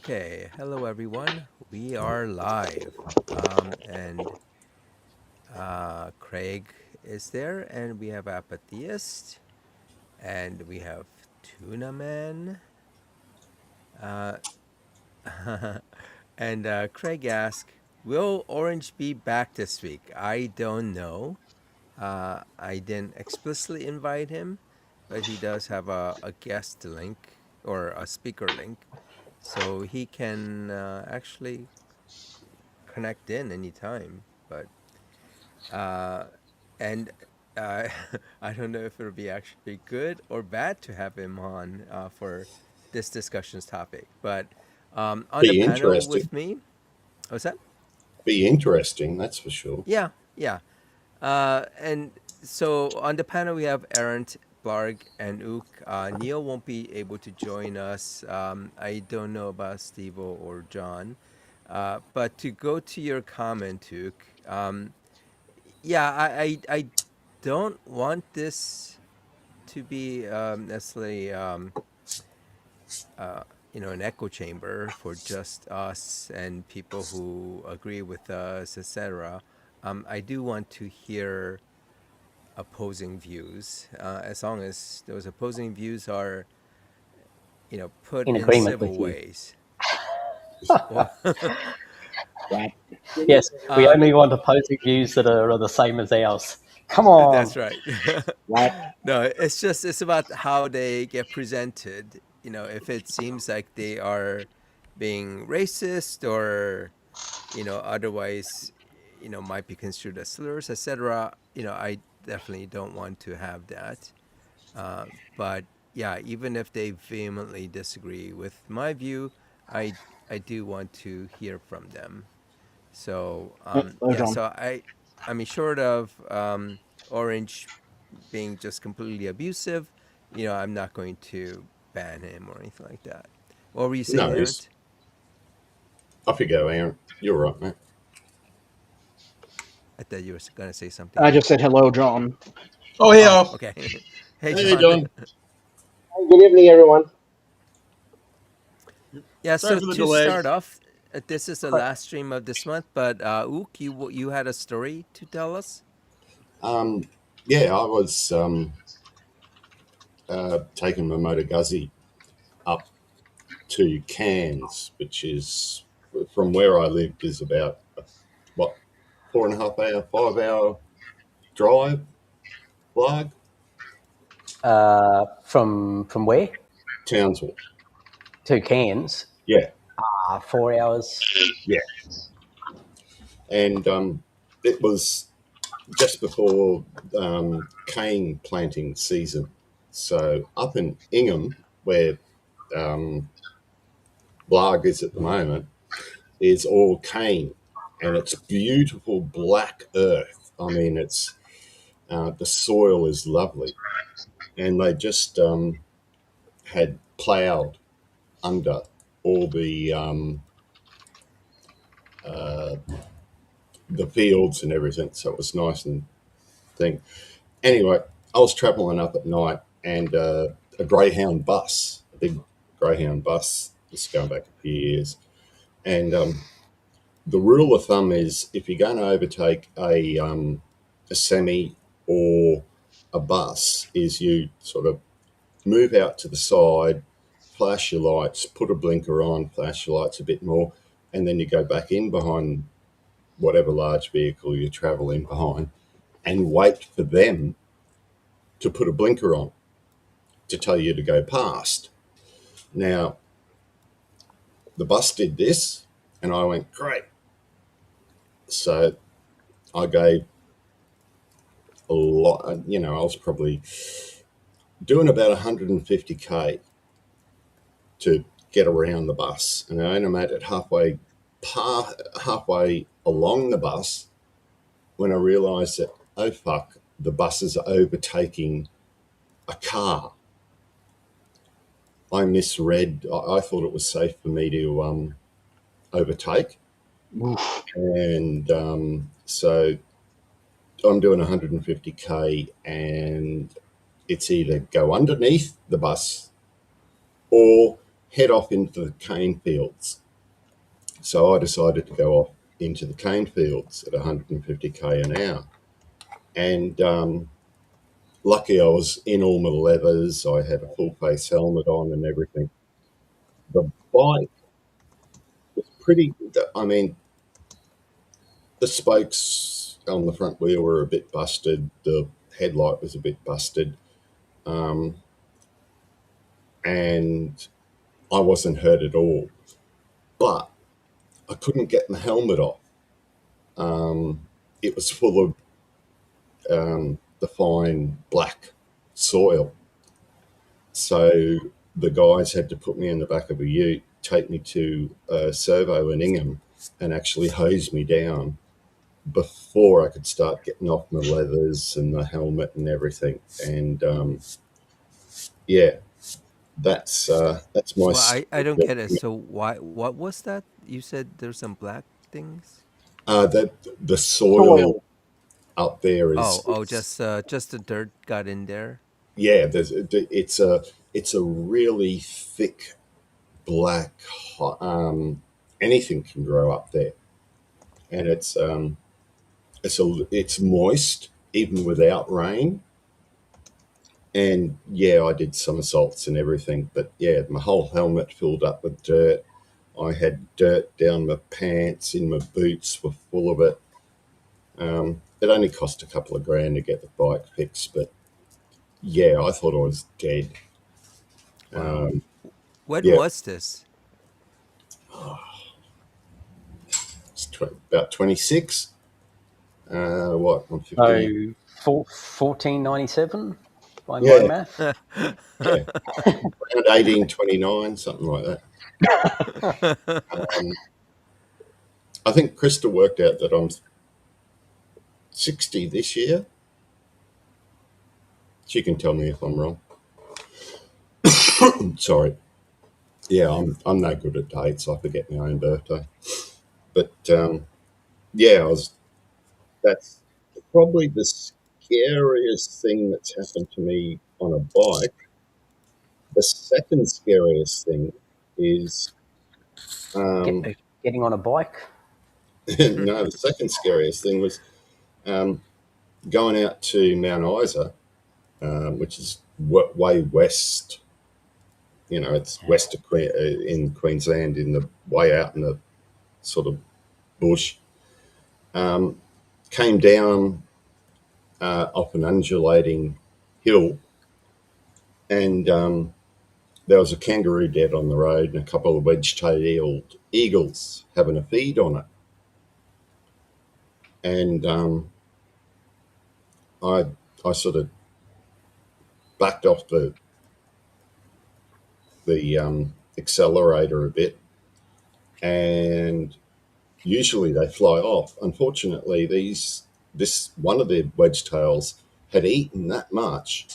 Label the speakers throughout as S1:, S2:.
S1: Okay, hello everyone. We are live. And Craig is there, and we have Apatheist, and we have Tuna Man. Uh, and Craig asked, will Orange be back this week? I don't know. I didn't explicitly invite him, but he does have a guest link or a speaker link. So he can actually connect in anytime. But uh, and uh, I don't know if it'll be actually good or bad to have him on for this discussion's topic. But on the
S2: Be
S1: panel
S2: interesting.
S1: with me, what's that?
S2: Be interesting, that's for sure.
S1: Yeah, yeah. And so on the panel we have Erent, Blarg, and Ook. Neil won't be able to join us. I don't know about Steve or John. But to go to your comment, Ook, yeah, I don't want this to be necessarily uh, an echo chamber for just us and people who agree with us, etc. I do want to hear opposing views, as long as those opposing views are put
S3: In
S1: in
S3: agreement
S1: civil
S3: with you.
S1: ways. Well,
S3: Right. Yes, we
S1: uh,
S3: only want opposing views that are the same as ours. Come on.
S1: that's right.
S3: Right.
S1: No, it's about how they get presented. If it seems like they are being racist or otherwise might be construed as slurs, etc. I definitely don't want to have that. But yeah, even if they vehemently disagree with my view, I do want to hear from them. So
S4: Hello,
S1: yeah,
S4: John.
S1: so I mean, short of Orange being just completely abusive, I'm not going to ban him or anything like that. What were you saying,
S2: No,
S1: Aaron?
S2: off you go, Aaron. You're right, mate.
S1: I thought you were going to say something,
S4: I just
S1: Aaron.
S4: said hello, John.
S5: Oh,
S1: Oh,
S5: yeah.
S1: okay. Hey,
S5: Hey,
S1: John.
S5: John.
S6: Good evening, everyone.
S1: Yeah,
S5: Sorry
S1: so
S5: for the
S1: to
S5: delay.
S1: start off, this is the
S3: Cra-
S1: last stream of this month, but Ook, you had a story to tell us?
S2: Um, yeah, I was taking my motor guzzi up to Cairns, which is from where I lived is about what 4.5 hour, 5 hour drive. Blag,
S3: from where?
S2: Townsville.
S3: To Cairns.
S2: Yeah,
S3: 4 hours.
S2: yeah, and it was just before cane planting season. So up in Ingham, where Blarg is at the moment, is all cane, and it's beautiful black earth. I mean, it's the soil is lovely, and they just had ploughed under all uh, the fields and everything, so it was nice and thing. Anyway, I was travelling up at night, and a Greyhound bus, a big Greyhound bus, this is going back a few years, and the rule of thumb is if you're going to overtake a semi or a bus, is you sort of move out to the side, flash your lights, put a blinker on, flash your lights a bit more, and then you go back in behind whatever large vehicle you're travelling behind and wait for them to put a blinker on to tell you to go past. Now, the bus did this, and I went, great. So I gave a lot, I was probably doing about 150k to get around the bus, and I only made it halfway along the bus when I realised that, oh fuck, the bus is overtaking a car. I misread. I thought it was safe for me to overtake,
S4: Oof.
S2: and so I'm doing 150k, and it's either go underneath the bus or head off into the cane fields. So I decided to go off into the cane fields at 150k an hour. And lucky I was in all my leathers. I had a full face helmet on and everything. The bike was pretty, I mean, the spokes on the front wheel were a bit busted. The headlight was a bit busted. And I wasn't hurt at all. But I couldn't get my helmet off. It was full of the fine black soil. So the guys had to put me in the back of a ute, take me to a servo in Ingham, and actually hose me down before I could start getting off my leathers and the helmet and everything. And yeah, that's my
S1: Well, I don't
S2: story.
S1: get it. So what was that? You said there's some black things?
S2: That the soil
S3: Soil.
S2: up there
S1: Oh,
S2: is
S1: just the dirt got in there.
S2: yeah. It's a really thick black. Anything can grow up there, and it's moist even without rain. And yeah, I did somersaults and everything, but yeah, my whole helmet filled up with dirt. I had dirt down my pants, in my boots were full of it. It only cost a couple of grand to get the bike fixed, but yeah, I thought I was dead.
S1: Wow. When
S2: Yeah,
S1: was this?
S2: it's about 26. What, I'm 50.
S3: So 1497 by my
S2: Yeah,
S3: math.
S2: yeah, around 1829, something like that. I think Krista worked out that I'm 60 this year. She can tell me if I'm wrong. Sorry. Yeah, I'm no good at dates. I forget my own birthday. But yeah, that's probably the scariest thing that's happened to me on a bike. The second scariest thing is
S3: Get,
S2: um,
S3: getting on a bike.
S2: no, the second scariest thing was going out to Mount Isa, which is way west. You know, it's west of in Queensland, in the way out in the sort of bush. Came down off an undulating hill, and there was a kangaroo dead on the road and a couple of wedge-tailed eagles having a feed on it. And I sort of backed off the accelerator a bit, and usually they fly off. Unfortunately, this one of the wedge tails had eaten that much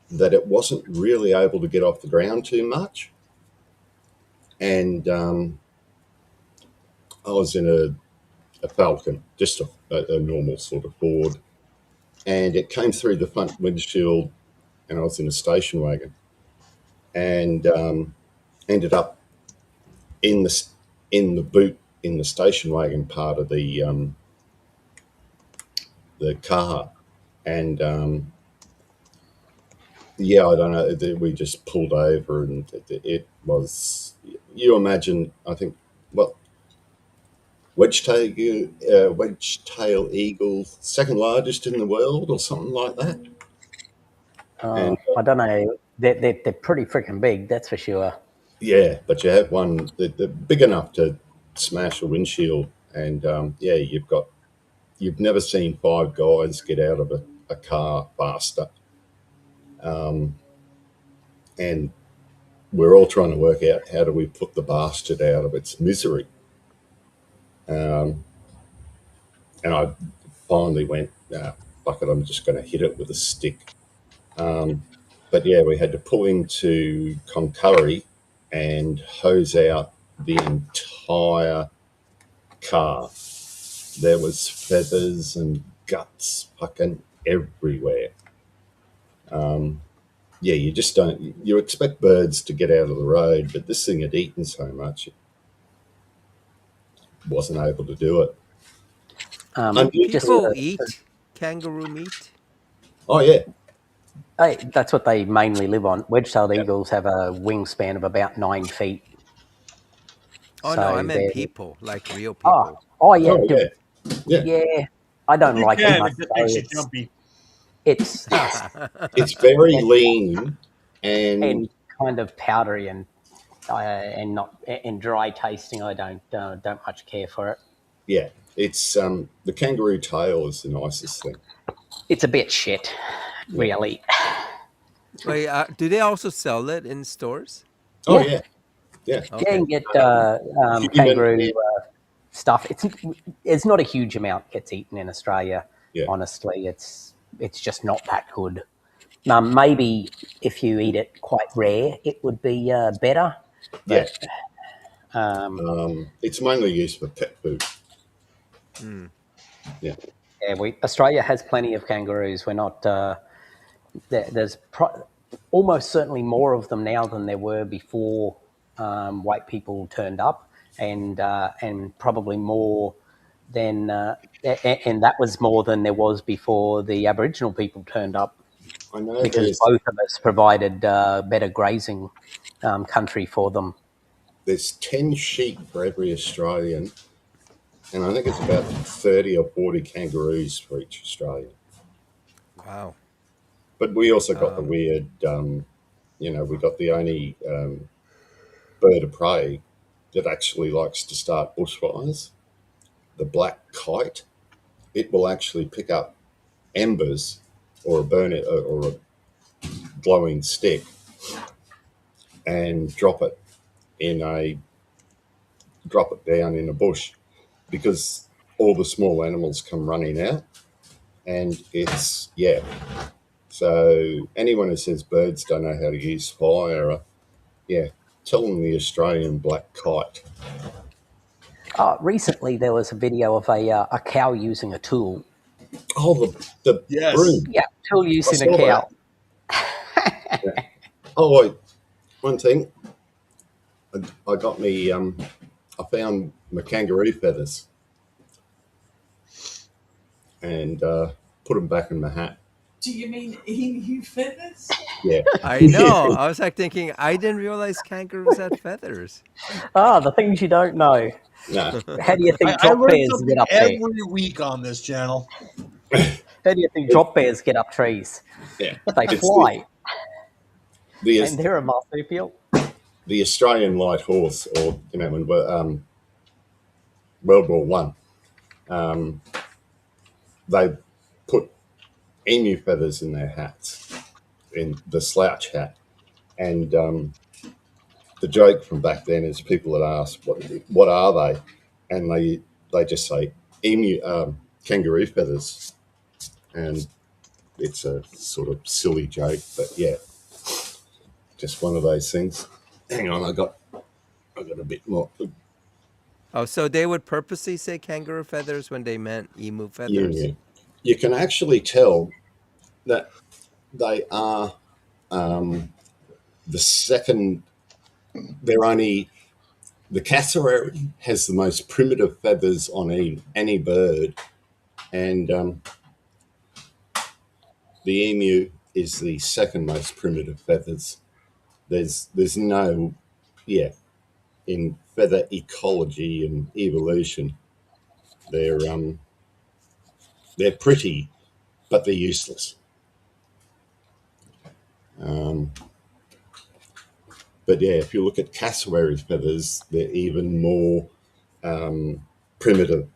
S2: that it wasn't really able to get off the ground too much. And I was in a Falcon, just a normal sort of Ford, and it came through the front windshield, and I was in a station wagon, and ended up in the boot in the station wagon part of the car, and yeah, I don't know. We just pulled over, and it was. You imagine? I think well, wedge tail eagle, second largest in the world, or something like that. And
S3: I don't know. They're pretty freaking big, that's for sure.
S2: yeah, but you have one they're big enough to smash a windshield, and yeah, you've never seen five guys get out of a car faster, and we're all trying to work out how do we put the bastard out of its misery. And I finally went, fuck it, I'm just going to hit it with a stick. But yeah, we had to pull into Concurry and hose out the entire car. There was feathers and guts fucking everywhere. yeah, you just don't. You expect birds to get out of the road, but this thing had eaten so much, it wasn't able to do it.
S1: Do
S3: Just
S2: Unusual.
S1: people eat kangaroo meat?
S2: Oh yeah,
S3: that's what they mainly live on. Wedge-tailed
S2: yeah.
S3: eagles have a wingspan of about 9 feet,
S1: Oh no, I
S3: so
S1: meant
S3: they're
S1: people, like real
S3: oh
S1: people.
S3: oh yeah,
S2: Oh yeah, yeah.
S3: yeah. I don't
S5: You
S3: like it
S5: can.
S3: much
S5: It just
S3: though.
S5: makes you jumpy.
S3: It's
S2: It's very
S3: and,
S2: lean, and
S3: and kind of powdery and not and dry tasting. I don't much care for it.
S2: yeah, it's the kangaroo tail is the nicest thing.
S3: It's a bit shit,
S2: Yeah.
S3: really.
S1: Wait, do they also sell it in stores?
S2: Oh
S3: Yeah,
S2: yeah, yeah.
S3: yeah. You
S1: Okay.
S3: can get
S2: Human.
S3: kangaroo stuff. It's not a huge amount gets eaten in Australia.
S2: Yeah,
S3: Honestly, it's just not that good. Maybe if you eat it quite rare, it would be better.
S2: yeah.
S3: But um,
S2: It's mainly used for pet food.
S1: Hmm.
S2: Yeah,
S3: yeah, Australia has plenty of kangaroos. We're not. There's almost certainly more of them now than there were before white people turned up, and probably more than and that was more than there was before the Aboriginal people turned up,
S2: I know
S3: because both of us provided better grazing country for them.
S2: there's 10 sheep for every Australian, and I think it's about 30 or 40 kangaroos for each Australian.
S1: Wow.
S2: But we also got the
S1: Um,
S2: weird, we got the only bird of prey that actually likes to start bushfires, the black kite. It will actually pick up embers or a or a glowing stick and in a drop it down in a bush because all the small animals come running out, and it's yeah. So anyone who says birds don't know how to use fire, yeah, tell them the Australian black kite.
S3: Recently, there was a video of a cow using a tool.
S2: Oh, the
S5: Yes.
S2: broom.
S3: Yeah, tool
S2: I
S3: using a
S2: saw that.
S3: cow.
S2: Yeah. Oh wait, one thing. I got me. I found my kangaroo feathers and put them back in my hat.
S7: Do you mean emu feathers?
S2: Yeah.
S1: I know. I was like thinking, I didn't realize kangaroos had feathers.
S3: The things you don't know.
S2: Nah.
S3: How do you think
S5: I
S3: drop
S5: learn
S3: bears
S5: something
S3: get up there?
S5: every week on this channel.
S3: How do you think drop bears get up trees?
S2: Yeah.
S3: They
S2: It's
S3: fly,
S2: the
S3: and they're a marsupial.
S2: the Australian light horse, or when World War One, they put emu feathers in their hats, in the slouch hat, and the joke from back then is people that ask what are they, and they just say emu kangaroo feathers, and it's a sort of silly joke, but yeah, just one of those things. Hang on, I got a bit more.
S1: Oh, so they would purposely say kangaroo feathers when they meant emu feathers?
S2: Yeah, you can actually tell that they are the second. They're only the cassowary has the most primitive feathers on any bird, and the emu is the second most primitive feathers. There's no, yeah, in feather ecology and evolution, they're they're pretty, but they're useless. Um, but yeah, if you look at cassowary feathers, they're even more primitive,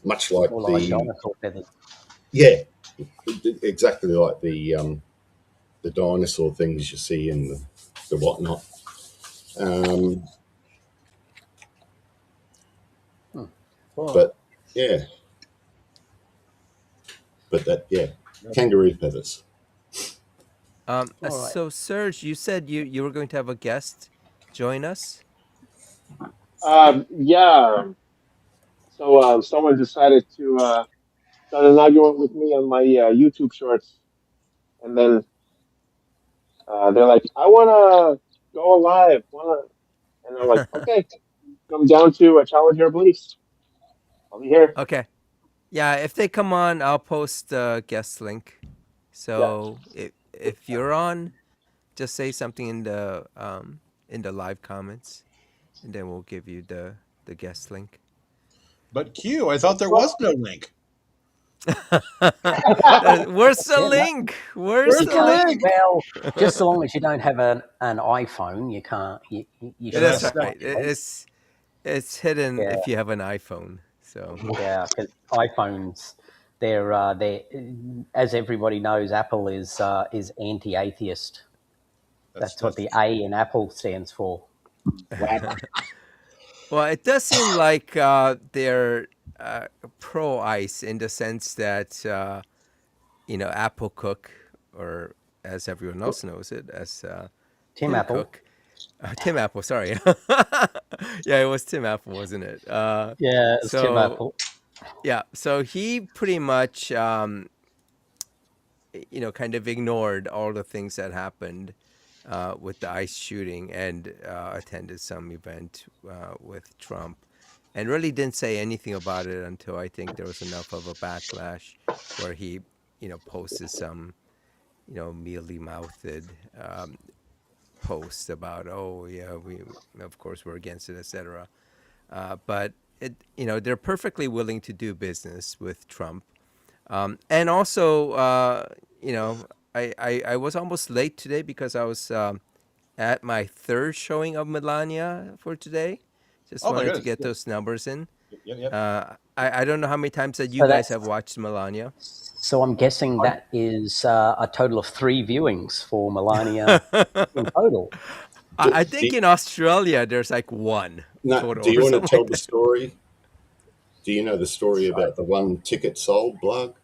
S2: much like
S3: More like
S2: the
S3: dinosaur feathers.
S2: yeah, exactly like the dinosaur things you see in the whatnot. Um,
S3: Oh,
S2: but yeah, but that yeah, kangaroo feathers.
S3: all right.
S1: So Serge, you said you were going to have a guest join us.
S6: Yeah. So someone decided to start an argument with me on my YouTube shorts, and then They're like, I want to go live. And I'm like, okay, come down to challenge your beliefs. I'll be here.
S1: Okay. Yeah, if they come on, I'll post the guest link.
S6: Yeah.
S1: So if you're on, just say something in the live comments, and then we'll give you the guest link.
S5: But Q, I thought there was no link.
S1: Where's the
S3: Yeah, no,
S1: link? Where's
S5: Where's
S3: you
S1: the
S5: the
S3: can't.
S5: link?
S1: link?
S3: Well, just so long as you don't have an iPhone, you can't. You
S5: Yeah,
S3: shouldn't
S1: That's
S3: have to
S5: that,
S1: right.
S3: find a link.
S1: It's hidden
S3: Yeah,
S1: if you have an iPhone. So
S3: yeah, because iPhones, they're as everybody knows, Apple is anti-atheist. That's what
S5: that's
S3: the A in Apple stands for.
S2: Wow.
S1: well, it does seem like they're pro ice in the sense that Apple Cook, or as everyone else knows it as
S3: Tim
S1: Tim
S3: Apple.
S1: Cook, Tim Apple. Sorry, yeah, it was Tim Apple, wasn't it?
S3: Yeah, it's Tim
S1: So
S3: Apple.
S1: yeah, so he pretty much kind of ignored all the things that happened with the ICE shooting and attended some event with Trump and really didn't say anything about it until I think there was enough of a backlash where he, posted some, mealy mouthed posts about, oh, yeah, we, of course, we're against it, etc. But they're perfectly willing to do business with Trump. And also, I was almost late today because I was at my third showing of Melania for today. Just
S5: oh my
S1: wanted to
S5: goodness.
S1: get those numbers in.
S5: Yep, yep.
S1: I don't know how many times that you
S3: So
S1: guys have
S3: that's
S1: watched Melania.
S3: so I'm guessing
S5: I'm,
S3: that is a total of 3 viewings for Melania in total.
S2: Do,
S1: I
S2: do,
S1: think in Australia there's like one
S2: no, do
S1: total
S2: you
S1: or
S2: want to
S1: something
S2: tell
S1: like
S2: the
S1: that.
S2: story? Do you know the story
S3: So,
S2: about the one ticket sold blog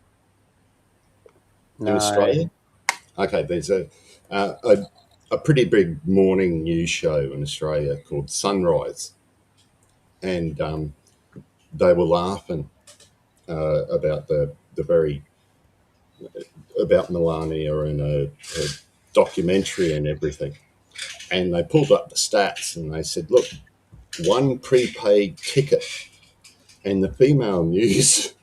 S2: in
S3: no,
S2: Australia? Okay, there's uh, a a pretty big morning news show in Australia called Sunrise, and they were laughing about the very about Melania and a documentary and everything. And they pulled up the stats and they said, look, one prepaid ticket. And the female news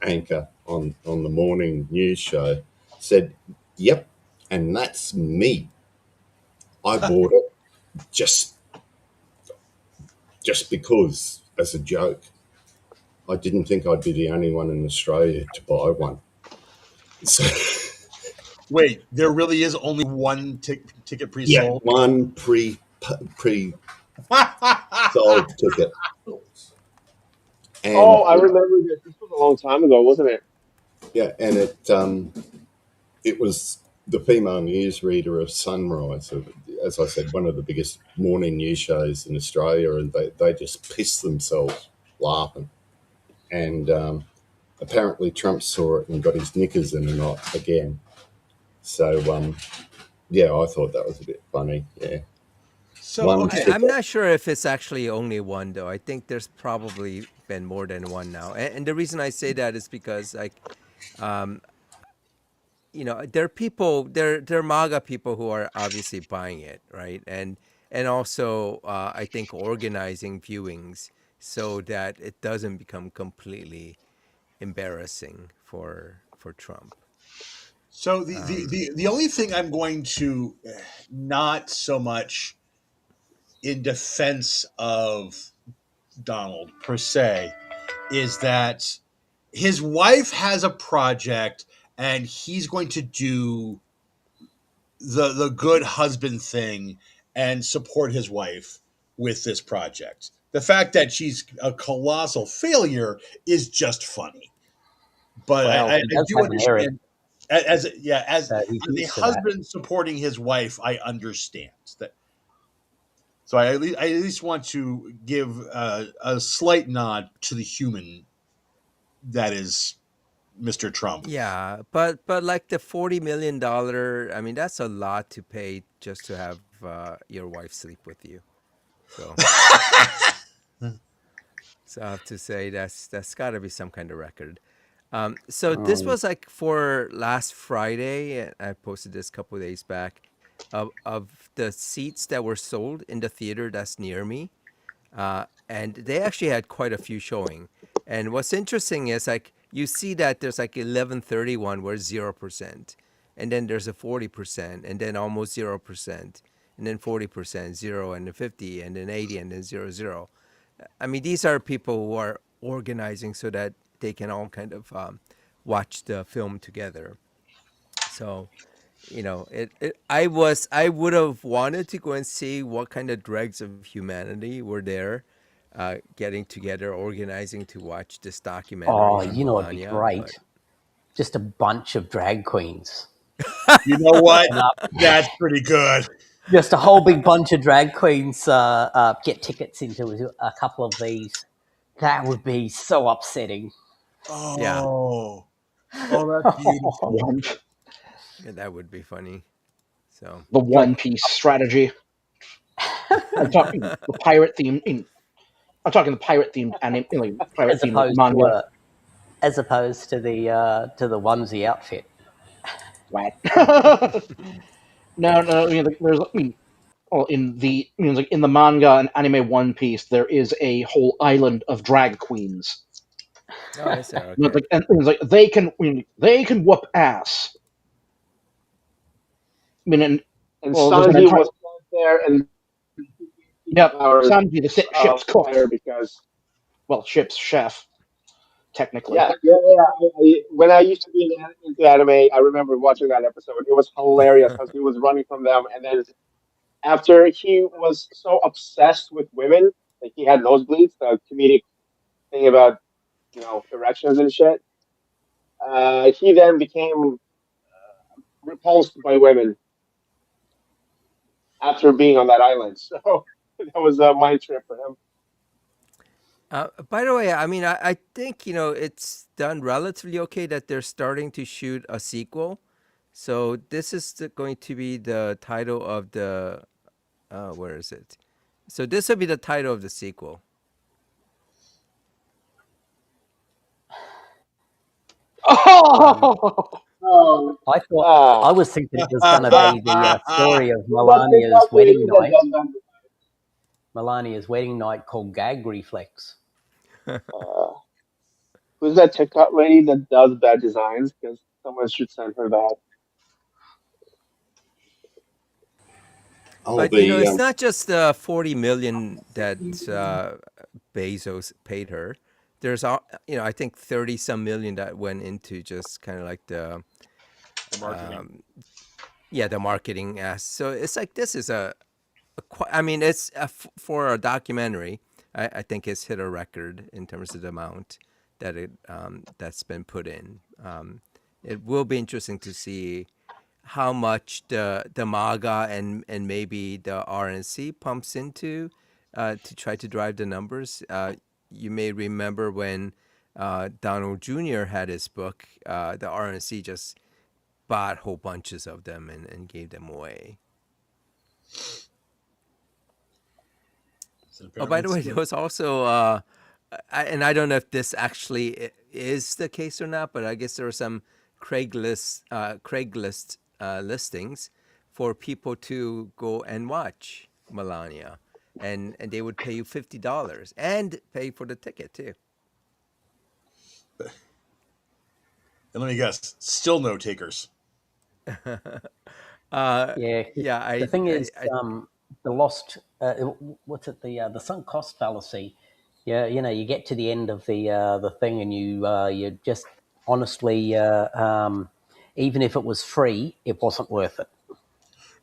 S2: anchor on the morning news show said, yep, and that's me. I bought it just just because, as a joke. I didn't think I'd be the only one in Australia to buy one. So,
S5: wait, there really is only one ticket
S2: yeah,
S5: pre-sold.
S2: one pre sold ticket,
S6: Oh,
S2: and
S6: I remember this. This was a long time ago, wasn't it?
S2: yeah, and it was the female newsreader of Sunrise, as I said, one of the biggest morning news shows in Australia, and they just pissed themselves laughing. And apparently Trump saw it and got his knickers in a knot again. So yeah, I thought that was a bit funny. Yeah,
S5: So
S2: one
S5: okay,
S1: I'm
S2: ticket.
S1: not sure if it's actually only one though. I think there's probably been more than one now. And the reason I say that is because like um, there are people, there are MAGA people who are obviously buying it, right? And also, I think organizing viewings so that it doesn't become completely embarrassing for Trump.
S5: so
S1: Um,
S5: the only thing I'm going to not so much in defense of Donald per se is that his wife has a project and he's going to do the good husband thing and support his wife with this project. The fact that she's a colossal failure is just funny, but
S3: well,
S5: I
S3: he does
S5: do
S3: have an Eric,
S5: understand as yeah
S3: so he's
S5: as a
S3: used to that.
S5: husband supporting his wife. I understand that. So I at least want to give a slight nod to the human that is Mr. Trump.
S1: yeah, but like the $40 million, I mean, that's a lot to pay just to have your wife sleep with you. So so I have to say that's got to be some kind of record. So this
S3: Um,
S1: was like for last Friday, and I posted this a couple of days back. of the seats that were sold in the theater that's near me, and they actually had quite a few showing. And what's interesting is like you see that there's like 1131 where 0%, and then there's a 40%, and then almost 0%, and then 40%, zero, and then 50, and then 80, and then 00. I mean, these are people who are organizing so that they can all kind of watch the film together. So I would have wanted to go and see what kind of dregs of humanity were there, getting together, organizing to watch this documentary
S3: Oh,
S1: on
S3: you know, it'd be
S1: Melania.
S3: great.
S1: But
S3: Just a bunch of drag queens.
S5: You know what?
S3: And
S5: That's pretty good.
S3: just a whole big bunch of drag queens get tickets into a couple of these. That would be so upsetting.
S1: yeah,
S5: Oh, oh, that's beautiful.
S4: One,
S1: yeah, that would be funny. So
S4: the
S3: Like,
S4: One Piece strategy. I'm talking the pirate theme. I'm talking the pirate themed anime, like pirate
S3: as
S4: themed
S3: opposed to
S4: manga.
S3: the onesie outfit.
S4: What? No, no. There's. Well, like in the manga and anime One Piece, there is a whole island of drag queens.
S1: oh, is there?
S4: It's
S1: Okay.
S4: like, and it's like they can whoop ass. I mean, and
S6: And
S4: well, there's an
S6: Sanji
S4: entire
S6: was sent there, and
S4: yep.
S6: powered
S4: Sanji, the ship's cook.
S6: fire because
S4: Well, ship's chef, technically.
S6: yeah. When I used to be into anime, I remember watching that episode. It was hilarious because he was running from them, and then after he was so obsessed with women, like he had nosebleeds, the comedic thing about erections and shit. He then became repulsed by women after being on that island. So that was a mind trip for him.
S1: By the way, I mean, I think it's done relatively okay that they're starting to shoot a sequel. So this is going to be the title of the where is it? So this will be the title of the sequel. Um,
S4: Oh,
S6: Um,
S3: I thought
S6: ah,
S3: I was thinking it was going to be the story of
S6: was that
S3: Melania's
S6: TikTok lady
S3: wedding
S6: that
S3: night.
S6: does that?
S3: Melania's wedding night called Gag Reflex.
S6: Uh, who's that TikTok lady that does bad designs? Because someone should send her that.
S2: Oh,
S1: but
S2: the
S1: it's not just the 40 million that Bezos paid her. There's I think 30 some million that went into just kind of like
S5: The marketing.
S1: um, the marketing as. So it's like this is I mean, it's for a documentary. I think it's hit a record in terms of the amount that's been put in. It will be interesting to see how much the MAGA and maybe the RNC pumps into to try to drive the numbers. You may remember when Donald Jr. had his book, the RNC just bought whole bunches of them and gave them away.
S5: And
S1: Oh, by
S5: apparently
S1: the
S5: it's
S1: way, there
S5: good.
S1: was also, and I don't know if this actually is the case or not, but I guess there were some Craigslist listings for people to go and watch Melania, and they would pay you $50 and pay for the ticket too.
S5: And let me guess, still no takers.
S3: Yeah, 'cause
S1: Yeah,
S3: the thing is,
S1: I
S3: the lost. What's it? The sunk cost fallacy. Yeah, you get to the end of the thing, and you just honestly, even if it was free, it wasn't worth it.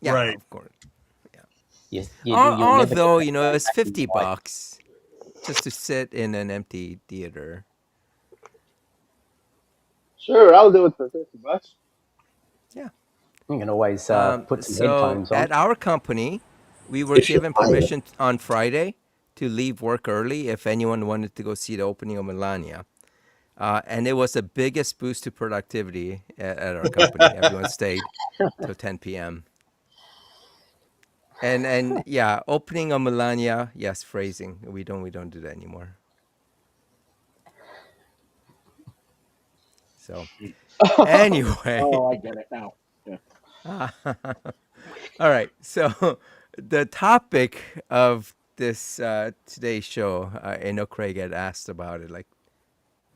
S1: yeah,
S5: Right.
S1: of course. Yeah.
S3: You'll never get
S1: Although
S3: that
S1: it's
S3: money back in
S1: 50
S3: your life.
S1: bucks just to sit in an empty theater.
S6: Sure, I'll do it for $50.
S1: Yeah.
S3: You can always put some
S1: So
S3: headphones on.
S1: at our company, we were
S2: if you're
S1: given
S2: paying,
S1: permission on Friday to leave work early if anyone wanted to go see the opening of Melania. And it was the biggest boost to productivity at our company. Everyone stayed till 10 p.m. And yeah, opening of Melania, yes, phrasing. We don't do that anymore. So anyway,
S4: oh, I get it now. Yeah.
S1: All right. So the topic of this today's show, I know Craig had asked about it like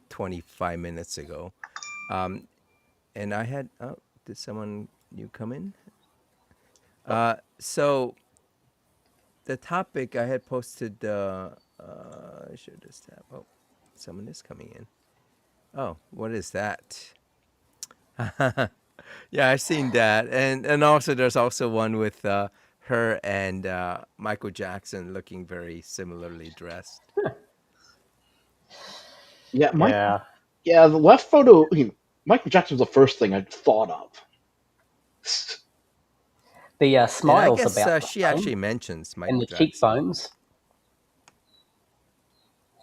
S1: 25 minutes ago. Um, and I had, oh, did someone new come in? So the topic I had posted, I should just have, oh, someone is coming in. Oh, what is that? Yeah, I've seen that, and also there's also one with her and Michael Jackson looking very similarly dressed.
S4: Yeah, Mike.
S3: Yeah.
S4: Yeah, the left photo. Michael Jackson was the first thing I thought of.
S3: The
S1: And I
S3: smile's
S1: guess
S3: about the
S1: she
S3: same,
S1: actually mentions
S3: and
S1: Michael
S3: the
S1: Jackson.
S3: cheekbones.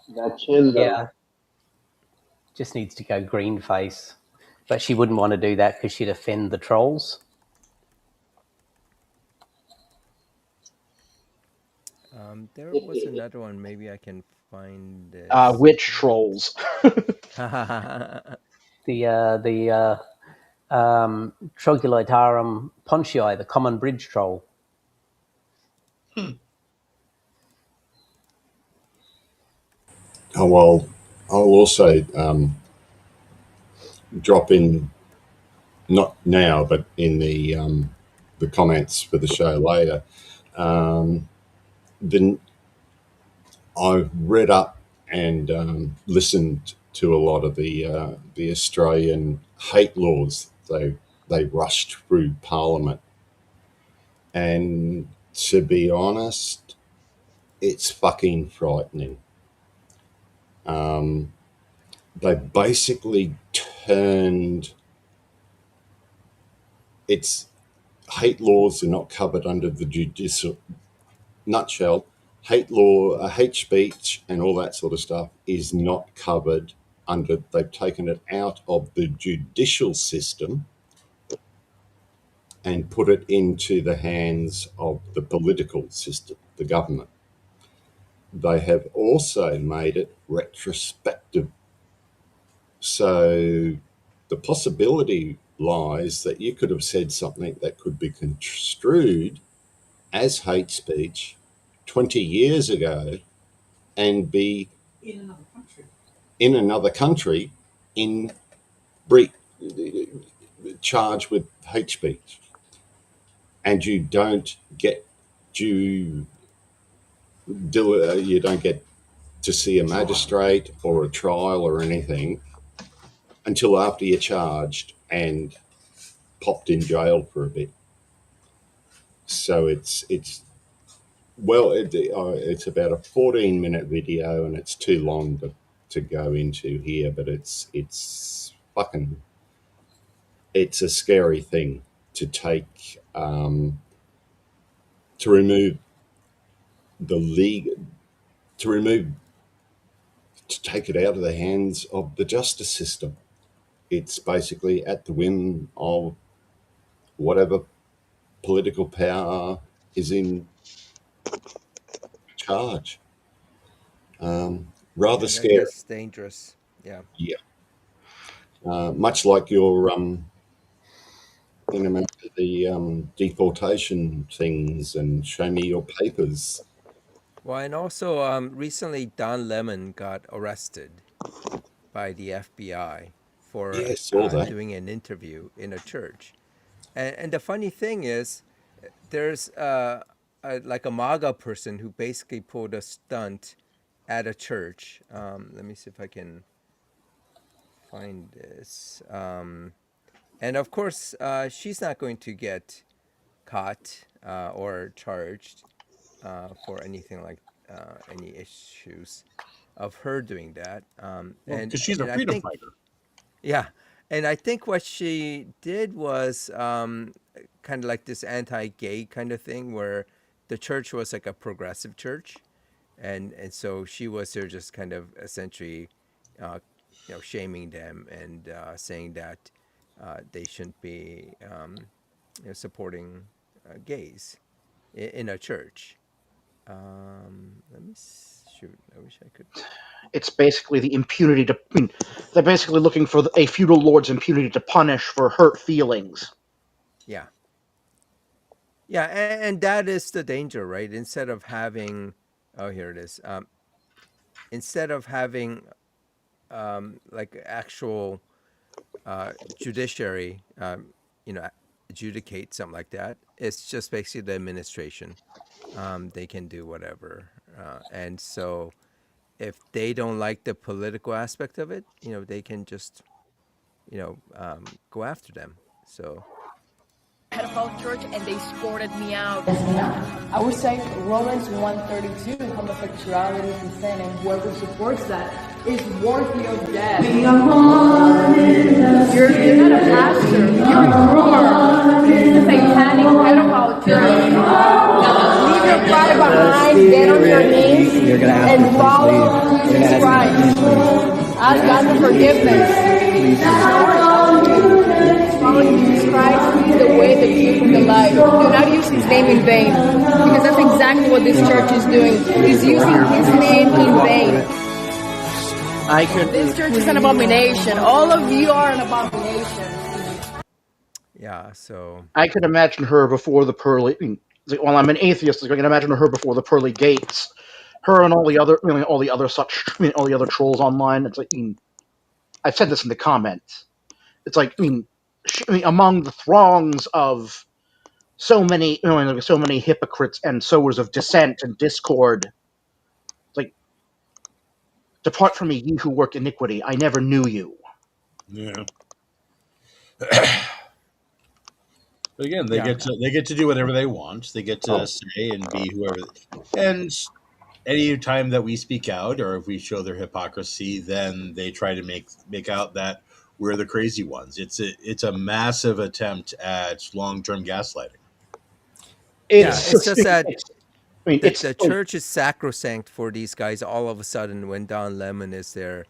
S6: That chin though.
S3: Yeah, just needs to go green face. But she wouldn't want to do that because she'd offend the trolls.
S1: There was another one. Maybe I can find
S4: Witch
S1: this.
S4: trolls.
S3: The Troglodytarum ponchii, the common bridge troll.
S2: Oh well, I'll also drop in, not now, but in the comments for the show later. Um, the I've read up and listened to a lot of the Australian hate laws they rushed through Parliament, and to be honest, it's fucking frightening. Um, they basically turned it's hate laws are not covered under the judicial nutshell. Hate law, hate speech, and all that sort of stuff is not covered under. They've taken it out of the judicial system and put it into the hands of the political system, the government. They have also made it retrospective. So the possibility lies that you could have said something that could be construed as hate speech 20 years ago and be
S7: in another country.
S2: in another country in bre- charged with hate speech, and you don't get you you don't get to see a magistrate or a trial or anything until after you're charged and popped in jail for a bit. So it's well, it's about a 14-minute video, and it's too long to go into here, but it's fucking it's a scary thing to take to remove the league to remove to take it out of the hands of the justice system. It's basically at the whim of whatever political power is in charge. Rather
S1: Yeah, that
S2: scary.
S1: gets dangerous. Yeah.
S2: Yeah. Much like your in America, the deportation things and show me your papers.
S1: Well, and also recently Don Lemon got arrested by the FBI for
S2: Yeah, saw that.
S1: doing an interview in a church. And the funny thing is, there's like a MAGA person who basically pulled a stunt at a church. Let me see if I can find this. And of course, she's not going to get caught or charged for anything like any issues of her doing that.
S5: Well, because she's a
S1: And I
S5: freedom
S1: think,
S5: fighter.
S1: yeah, and I think what she did was kind of like this anti-gay kind of thing, where the church was like a progressive church, and so she was there just kind of essentially, uh, shaming them and saying that they shouldn't be supporting gays in a church. Let me shoot. I wish I could.
S4: It's basically the impunity to. They're basically looking for a feudal lord's impunity to punish for hurt feelings.
S1: Yeah. Yeah, and that is the danger, right? Instead of having, oh, here it is. Instead of having like actual judiciary, you know, adjudicate something like that, it's just basically the administration. They can do whatever, and so if they don't like the political aspect of it, they can just, go after them. So
S8: Head of our church and they escorted me out. I would say Romans 132, homosexuality is a sin, and whoever supports that is worthy of death. You're not a pastor, you're a satanic pedophile church. Leave your pride behind, get on your knees, and follow Jesus Christ. Ask God for forgiveness. Following Jesus Christ is the way, the truth, and the life. Do not use his name in vain, because that's exactly what this church is doing. He's using his name in vain. This church is an abomination. All of you are an abomination.
S1: yeah, so
S4: I could imagine her before the pearly. Well, I'm an atheist. I can imagine her before the pearly gates. Her and all the other, all the other such, all the other trolls online. It's like, I've said this in the comments. It's like, among the throngs of so many, so many hypocrites and sowers of dissent and discord. It's like, depart from me, ye who work iniquity. I never knew you.
S5: Yeah. But again, they
S1: yeah,
S5: get to do whatever they want. They get to say and be whoever. And any time that we speak out or if we show their hypocrisy, then they try to make out that we're the crazy ones. It's a massive attempt at long-term gaslighting.
S1: yeah.
S4: It's,
S1: It's just that the
S4: it's like,
S1: church is sacrosanct for these guys all of a sudden when Don Lemon is there,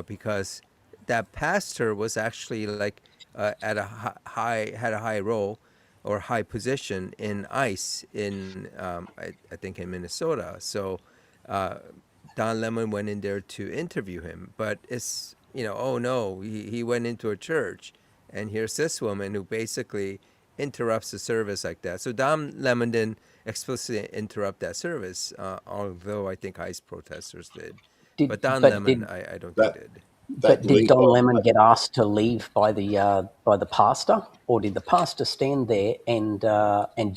S1: because that pastor was actually like at a had a high role or high position in ICE in I think in Minnesota. So uh, Don Lemon went in there to interview him, but it's oh no, he went into a church, and here's this woman who basically interrupts the service like that. So Don Lemon didn't explicitly interrupt that service, although I think ICE protesters did.
S3: Did
S1: But Don
S3: but
S1: Lemon,
S3: did
S1: I don't think
S2: That
S1: did.
S2: that
S3: did
S2: link
S3: Don
S2: I
S3: Lemon get asked to leave by the pastor, or did the pastor stand there and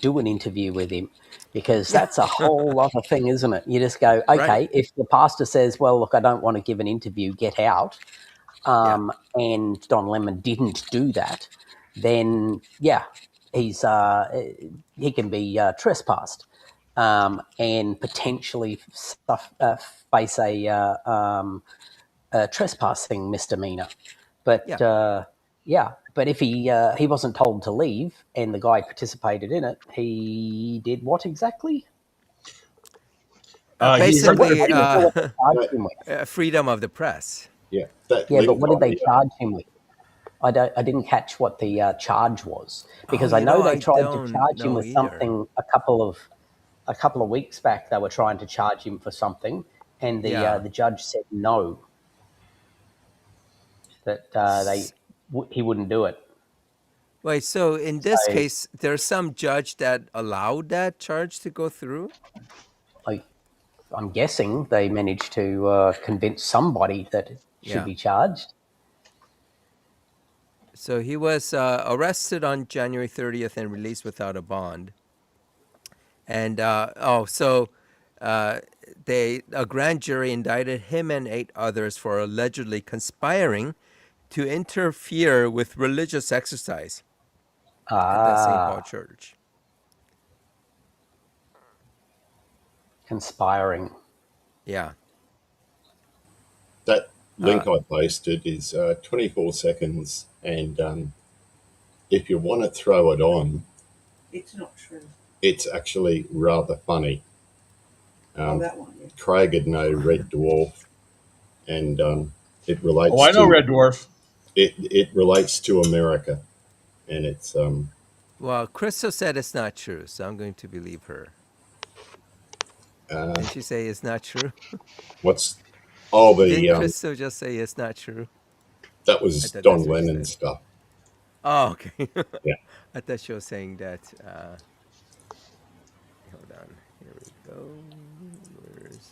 S3: do an interview with him? Because
S1: Yeah,
S3: that's a whole other thing, isn't it? You just go,
S1: right.
S3: okay, if the pastor says, well, look, I don't want to give an interview, get out,
S1: Yeah,
S3: and Don Lemon didn't do that, then yeah, he's he can be trespassed, and potentially face a trespassing misdemeanor. But
S1: yeah.
S3: yeah, but if he wasn't told to leave and the guy participated in it, he did what exactly?
S5: He
S3: So
S5: heard
S3: what,
S5: the
S3: I
S1: Basically,
S3: didn't know what they charged
S2: that
S3: him with.
S1: freedom of the press.
S2: yeah, that
S3: Yeah, but
S2: link
S3: what did they
S2: I
S3: charge him with? I didn't catch what the charge was,
S1: Oh,
S3: because I know they
S1: I
S3: tried to
S1: don't
S3: charge him
S1: know
S3: with
S1: either.
S3: something a couple of weeks back. They were trying to charge him for something, and
S1: Yeah.
S3: the judge said no, that
S1: S-
S3: he wouldn't do it.
S1: Wait, so in this
S3: So
S1: case, there's some judge that allowed that charge to go through?
S3: I, I'm guessing they managed to convince somebody that it should
S1: Yeah.
S3: be charged.
S1: So he was arrested on January 30th and released without a bond. And so uh, a grand jury indicted him and 8 others for allegedly conspiring to interfere with religious exercise at the St. Paul
S3: Ah,
S1: Church.
S3: conspiring.
S1: Yeah.
S2: that
S1: Uh,
S2: link I posted is 24 seconds, and if you want to throw it on,
S7: It's not true.
S2: it's actually rather funny.
S7: Oh, that one. Yeah.
S2: Craig had no red dwarf, and it
S5: Oh,
S2: relates
S5: I know
S2: to
S5: Red Dwarf.
S2: it relates to America, and it's
S1: well, Crystal said it's not true, so I'm going to believe her.
S2: uh,
S1: Didn't she say it's not true?
S2: what's all the
S1: Didn't Crystal just say it's not true?
S2: that
S1: I
S2: was
S1: thought
S2: Don
S1: that's what she
S2: Lennon
S1: said.
S2: stuff.
S1: Oh, okay.
S2: Yeah.
S1: I thought she was saying that. Hold on. Here we go. Where's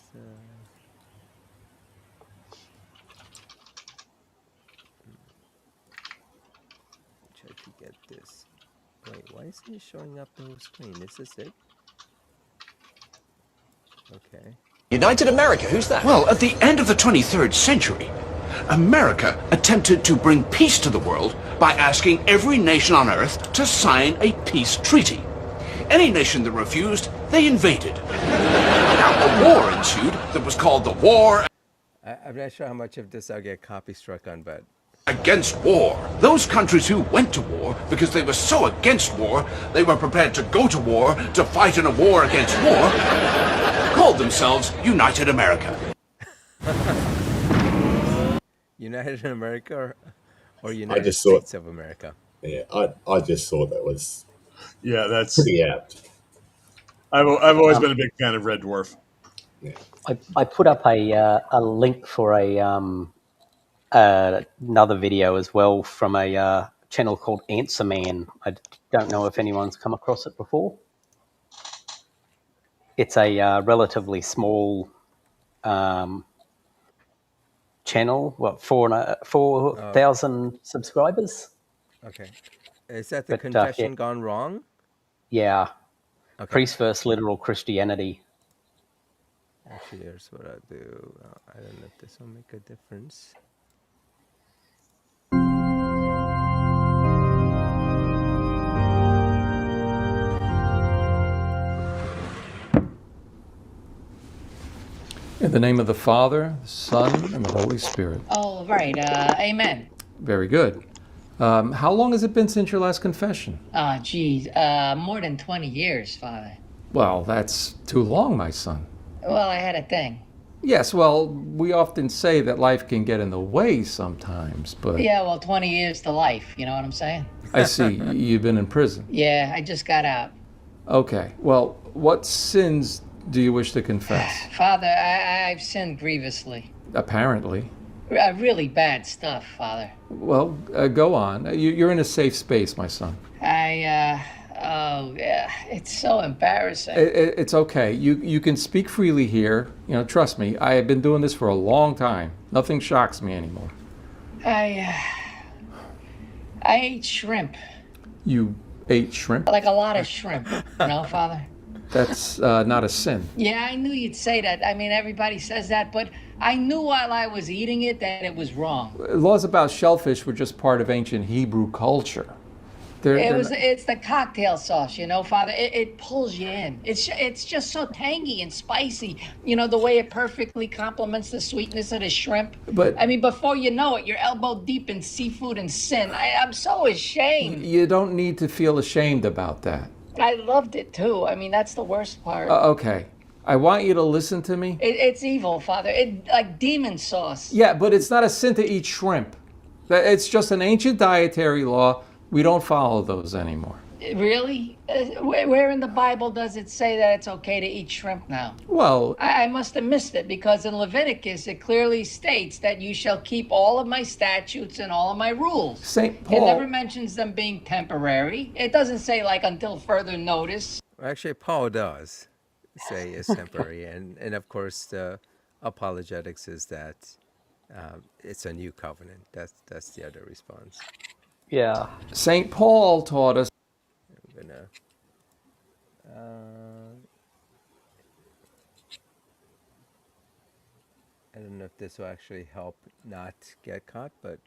S1: try to get this? Wait, why isn't it showing up the whole screen? Is this it? Okay.
S9: United America, who's that?
S10: Well, at the end of the 23rd century, America attempted to bring peace to the world by asking every nation on Earth to sign a peace treaty. Any nation that refused, they invaded. Now, a war ensued that was called the War
S1: I'm not sure how much of this I'll get copy struck on, but
S10: Against War. Those countries who went to war because they were so against war, they were prepared to go to war to fight in a war against war, called themselves United America.
S1: United America or United
S2: just
S1: States
S2: thought-
S1: of America?
S2: Yeah, I just thought that was
S5: Yeah, that's.
S2: pretty apt.
S5: I've always been a big fan of Red Dwarf.
S2: Yeah.
S3: I put up a link for another video as well from a channel called Answer Man. I don't know if anyone's come across it before. It's a relatively small channel. What, 4,000 subscribers?
S1: Okay. Is that the
S3: But,
S1: confession
S3: yeah.
S1: gone wrong?
S3: Yeah.
S1: Okay.
S3: Priest versus literal Christianity.
S1: Actually, here's what I'll do. I don't know if this will make a difference.
S11: In the name of the Father, the Son, and the Holy Spirit.
S12: Oh, right. Amen.
S11: Very good. How long has it been since your last confession?
S12: Oh, geez. More than 20 years, Father.
S11: Well, that's too long, my son.
S12: Well, I had a thing.
S11: Yes, well, we often say that life can get in the way sometimes, but
S12: Yeah, well, 20 years to life. You know what I'm saying?
S11: I see you've been in prison.
S12: Yeah, I just got out.
S11: Okay, well, what sins do you wish to confess?
S12: Father, I've sinned grievously.
S11: Apparently.
S12: Really bad stuff, Father.
S11: Well, go on. You're in a safe space, my son.
S12: Oh, yeah. It's so embarrassing.
S11: It's okay. You can speak freely here. You know, trust me, I have been doing this for a long time. Nothing shocks me anymore.
S12: I ate shrimp.
S11: You ate shrimp?
S12: Like a lot of shrimp. You know, Father?
S11: That's not a sin.
S12: Yeah, I knew you'd say that. I mean, everybody says that, but I knew while I was eating it that it was wrong.
S11: Laws about shellfish were just part of ancient Hebrew culture.
S12: It's the cocktail sauce, you know, Father. It pulls you in. It's just so tangy and spicy. You know, the way it perfectly complements the sweetness of the shrimp.
S11: But
S12: I mean, before you know it, you're elbow deep in seafood and sin. I'm so ashamed.
S11: You don't need to feel ashamed about that.
S12: I loved it too. I mean, that's the worst part.
S11: Okay. I want you to listen to me.
S12: It's evil, Father. Like demon sauce.
S11: Yeah, but it's not a sin to eat shrimp. It's just an ancient dietary law. We don't follow those anymore.
S12: Really? Where in the Bible does it say that it's okay to eat shrimp now?
S11: Well,
S12: I must have missed it, because in Leviticus it clearly states that you shall keep all of my statutes and all of my rules.
S11: St.
S12: It
S11: Paul.
S12: never mentions them being temporary. It doesn't say like until further notice.
S1: Actually, Paul does say it's temporary, and of course the apologetics is that it's a new covenant. That's the other response.
S3: Yeah.
S11: St. Paul taught us.
S1: I'm gonna. I don't know if this will actually help not get caught, but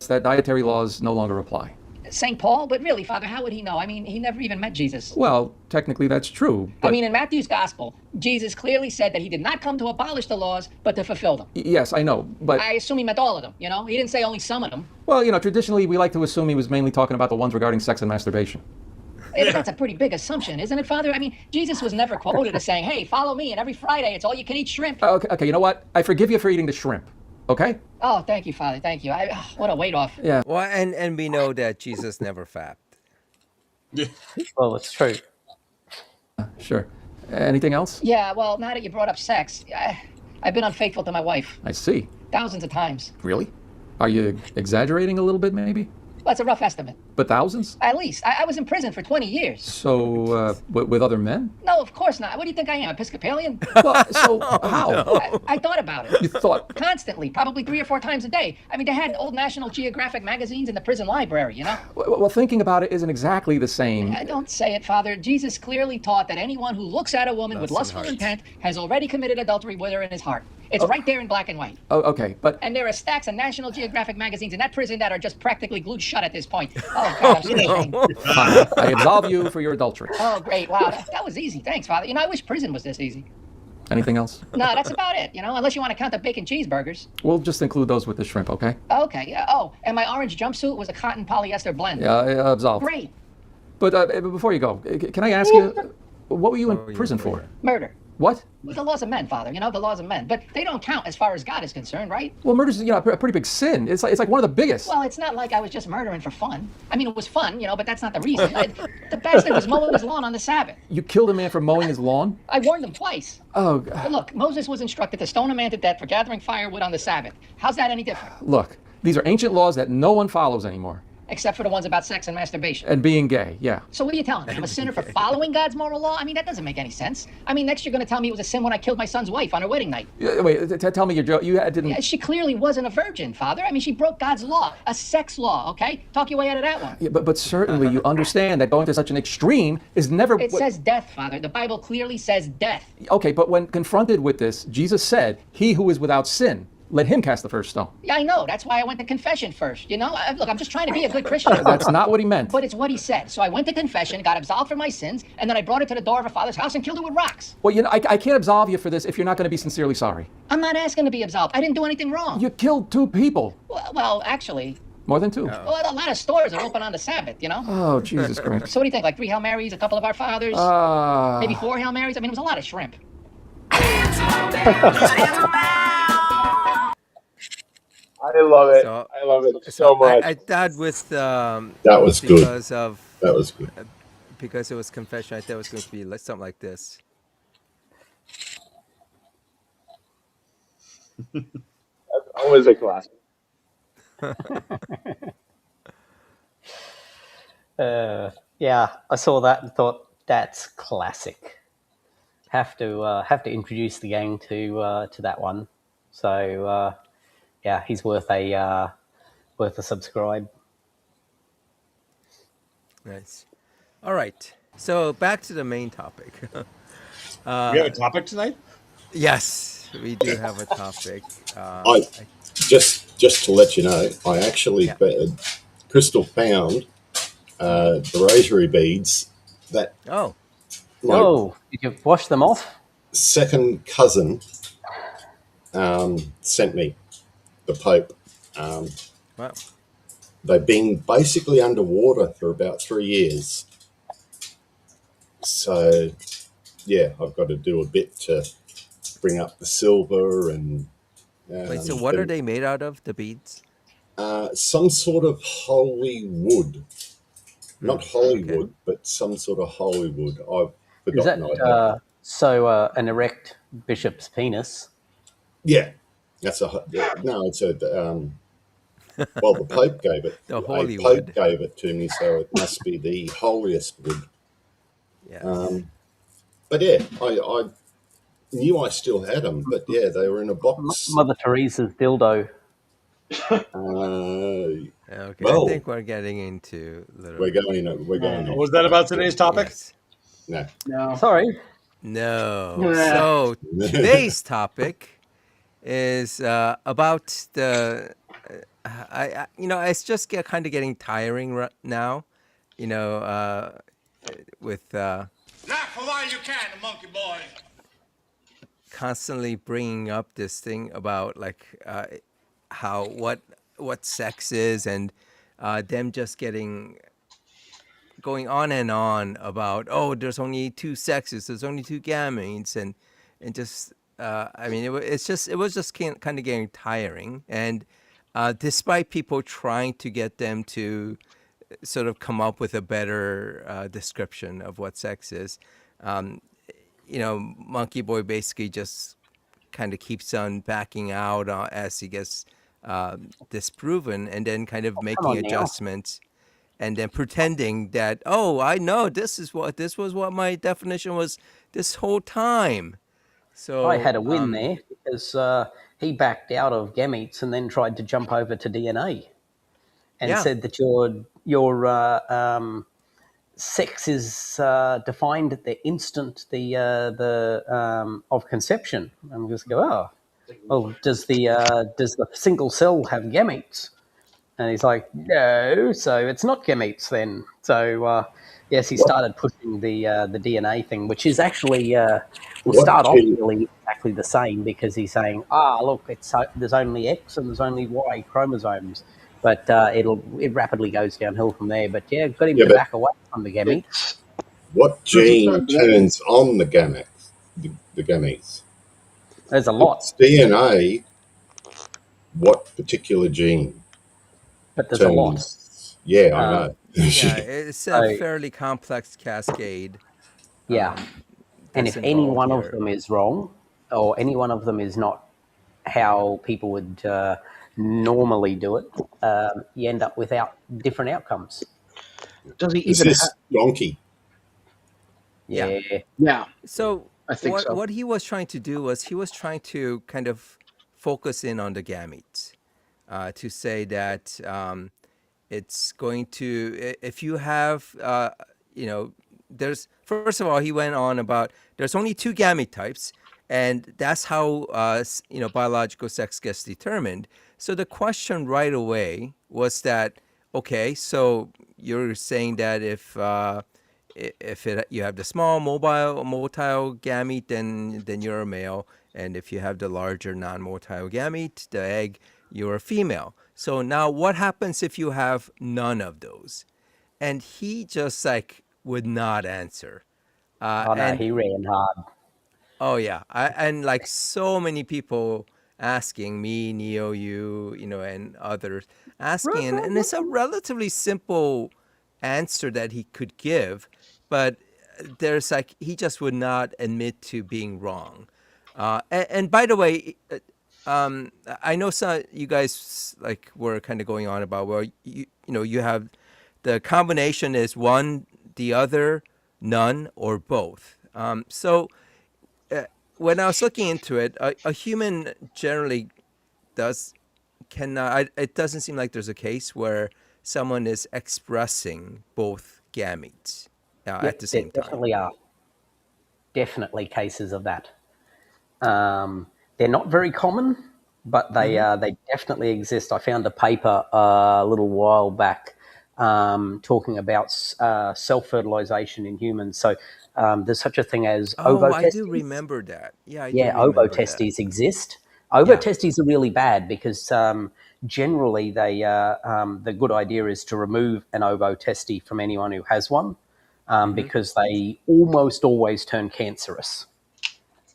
S11: That dietary laws no longer apply.
S12: St. Paul? But really, Father, how would he know? I mean, he never even met Jesus.
S11: Well, technically that's true. But
S12: I mean, in Matthew's gospel, Jesus clearly said that he did not come to abolish the laws, but to fulfill them.
S11: yes, I know. But,
S12: I assume he meant all of them, you know? He didn't say only some of them.
S11: well, you know, traditionally we like to assume he was mainly talking about the ones regarding sex and masturbation.
S12: That's a pretty big assumption, isn't it, Father? I mean, Jesus was never quoted as saying, hey, follow me, and every Friday it's all you can eat shrimp.
S11: Okay, you know what? I forgive you for eating the shrimp. Okay?
S12: Oh, thank you, Father, thank you. What a weight off.
S11: Yeah.
S1: well, and we know that Jesus never fapped.
S3: Well, it's true.
S11: Sure. Anything else?
S12: Yeah, well, now that you brought up sex, I've been unfaithful to my wife
S11: I see.
S12: thousands of times.
S11: Really? Are you exaggerating a little bit, maybe?
S12: Well, it's a rough estimate.
S11: But thousands?
S12: At least. I was in prison for 20 years.
S11: So, with other men?
S12: No, of course not. What do you think I am, Episcopalian?
S11: Well, so how?
S1: No.
S12: I thought about it.
S11: You thought?
S12: Constantly, probably 3 or 4 times a day. I mean, they had old National Geographic magazines in the prison library, you know?
S11: Well, thinking about it isn't exactly the same.
S12: Don't say it, Father. Jesus clearly taught that anyone who looks at a woman with
S1: Lust in
S12: lustful
S1: heart.
S12: intent has already committed adultery with her in his heart. It's right there in black and white.
S11: Oh, okay, but
S12: And there are stacks of National Geographic magazines in that prison that are just practically glued shut at this point. Oh, God, I'm so ashamed.
S11: fine. I absolve you for your adultery.
S12: Oh, great. Wow, that was easy. Thanks, Father. You know, I wish prison was this easy.
S11: Anything else?
S12: No, that's about it, you know, unless you want to count the bacon cheeseburgers.
S11: We'll just include those with the shrimp, okay?
S12: Okay, yeah. Oh, and my orange jumpsuit was a cotton polyester blend.
S11: Yeah, absolved.
S12: Great.
S11: But before you go, can I ask you, what were you in prison for?
S12: Murder.
S11: What?
S12: The laws of men, Father, you know, the laws of men. But they don't count as far as God is concerned, right?
S11: Well, murder's, a pretty big sin. It's like one of the biggest.
S12: Well, it's not like I was just murdering for fun. I mean, it was fun, you know, but that's not the reason. The bastard was mowing his lawn on the Sabbath.
S11: You killed a man for mowing his lawn?
S12: I warned him twice.
S11: Oh,
S12: But look, Moses was instructed to stone a man to death for gathering firewood on the Sabbath. How's that any different?
S11: look, these are ancient laws that no one follows anymore.
S12: Except for the ones about sex and masturbation.
S11: And being gay, yeah.
S12: So what are you telling me? I'm a sinner for following God's moral law? I mean, that doesn't make any sense. I mean, next you're going to tell me it was a sin when I killed my son's wife on her wedding night.
S11: Wait, tell me you didn't...
S12: Yeah, she clearly wasn't a virgin, Father. I mean, she broke God's law, a sex law, okay? Talk your way out of that one.
S11: Yeah, but certainly you understand that going to such an extreme is never...
S12: It says death, Father. The Bible clearly says death.
S11: Okay, but when confronted with this, Jesus said, "He who is without sin, let him cast the first stone."
S12: Yeah, I know. That's why I went to confession first. You know, look, I'm just trying to be a good Christian.
S11: That's not what he meant.
S12: But it's what he said. So I went to confession, got absolved for my sins, and then I brought her to the door of her father's house and killed her with rocks.
S11: Well, I can't absolve you for this if you're not going to be sincerely sorry.
S12: I'm not asking to be absolved. I didn't do anything wrong.
S11: You killed 2 people.
S12: Well, actually,
S11: More than 2.
S12: well, a lot of stores are open on the Sabbath, you know?
S11: Oh, Jesus Christ.
S12: So what do you think? Like 3 Hail Marys, a couple of Our Fathers, maybe 4 Hail Marys? I mean, it was a lot of shrimp.
S6: I love it.
S1: So-
S6: I love it so much.
S1: I thought with
S2: That was good.
S1: because of
S2: That was good.
S1: because it was confession, I thought it was going to be like something like this.
S6: That's always a classic.
S3: Yeah, I saw that and thought that's classic. Have to introduce the gang to that one. So yeah, he's worth a subscribe.
S1: Nice. All right. So back to the main topic.
S5: We have a topic tonight?
S1: Yes, we do have a topic.
S2: I just to let you know, I actually Crystal found the rosary beads that
S1: Oh,
S2: my
S3: Oh, did you wash them off?
S2: second cousin sent me, the Pope.
S1: wow.
S2: They've been basically underwater for about 3 years. So, yeah, I've got to do a bit to bring up the silver and...
S1: Wait, so what are they made out of, the beads?
S2: some sort of holy wood. Not Hollywood, but some sort of holy wood. I've
S3: Is
S2: forgotten.
S3: that an erect bishop's penis?
S2: Yeah, that's it's a... well, the Pope gave it.
S1: The
S2: a
S1: holy
S2: Pope
S1: wood.
S2: gave it to me, so it must be the holiest wood.
S1: Yes.
S2: But yeah, I knew I still had them, but yeah, they were in a box.
S3: Mother Teresa's dildo.
S1: Okay,
S2: well,
S1: I think we're getting into little.
S2: we're going.
S5: Was that about today's topic?
S1: Yes.
S2: No.
S7: No.
S3: Sorry.
S1: No.
S7: Yeah.
S1: So today's topic is about the. It's just kind of getting tiring now. With
S10: Laugh a while you can, monkey boy.
S1: constantly bringing up this thing about like what sex is, and them just going on and on about, oh, there's only 2 sexes, there's only 2 gametes, and just it was just kind of getting tiring. And despite people trying to get them to sort of come up with a better description of what sex is, Monkey Boy basically just kind of keeps on backing out as he gets disproven, and then kind of making
S3: on now.
S1: adjustments. and then pretending that, oh, I know this was what my definition was this whole time.
S3: I
S1: So
S3: had a win there because he backed out of gametes and then tried to jump over to DNA and
S1: yeah,
S3: said that your sex is defined at the instant the of conception. And we just go, oh, well, does the single cell have gametes? And he's like, no, so it's not gametes then. So yes, he
S2: What
S3: started pushing the DNA thing, which is actually will
S2: what
S3: start off
S2: gene
S3: really exactly the same because he's saying, look, there's only X and there's only Y chromosomes, but it rapidly goes downhill from there. But yeah, got him
S2: yeah,
S3: to
S2: but
S3: back away from the gametes.
S4: It's
S2: what
S6: Sorry
S2: gene
S6: for that.
S2: turns on the gametes? The gametes.
S3: There's a
S2: If
S3: lot,
S2: it's DNA, what particular gene
S3: but there's a lot.
S2: turns? Yeah, I
S3: Um,
S2: know.
S1: yeah, it's a
S3: so
S1: fairly complex cascade.
S3: yeah, and
S1: That's
S3: if any
S1: involved
S3: one of
S1: here.
S3: them is wrong, or any one of them is not how people would normally do it, you end up with different outcomes.
S4: does he
S2: Is
S4: even have?
S2: this donkey?
S1: Yeah.
S3: Yeah,
S4: Yeah,
S1: So
S4: I think so.
S1: what he was trying to do was he was trying to kind of focus in on the gametes, to say that it's going to, if you have you know, there's, first of all, he went on about there's only two gamete types, and that's how biological sex gets determined. So the question right away was that, okay, so you're saying that if you have the small motile gamete, then you're a male, and if you have the larger non-motile gamete, the egg, you're a female. So now what happens if you have none of those? And he just like would not answer.
S3: oh no,
S1: And
S3: he ran hard.
S1: oh yeah, and like so many people asking me, Neo, and others asking, and it's a relatively simple answer that he could give, but there's like he just would not admit to being wrong. And by the way, I know some you guys like were kind of going on about, well, you have the combination is one, the other, none, or both. So uh, when I was looking into it, a human generally does cannot. It doesn't seem like there's a case where someone is expressing both gametes at
S3: Yep,
S1: the
S3: there
S1: same time.
S3: definitely are definitely cases of that. They're not very common, but
S1: Mm-hmm.
S3: they definitely exist. I found a paper a little while back talking about self fertilization in humans. So there's such a thing as
S1: Oh, I do
S3: ovotestes.
S1: remember that. Yeah, I do
S3: Yeah,
S1: remember that.
S3: ovotestes exist.
S1: Yeah.
S3: Ovotestes are really bad because generally the good idea is to remove an ovotesty from anyone who has one
S1: Mm-hmm.
S3: because they almost always turn cancerous.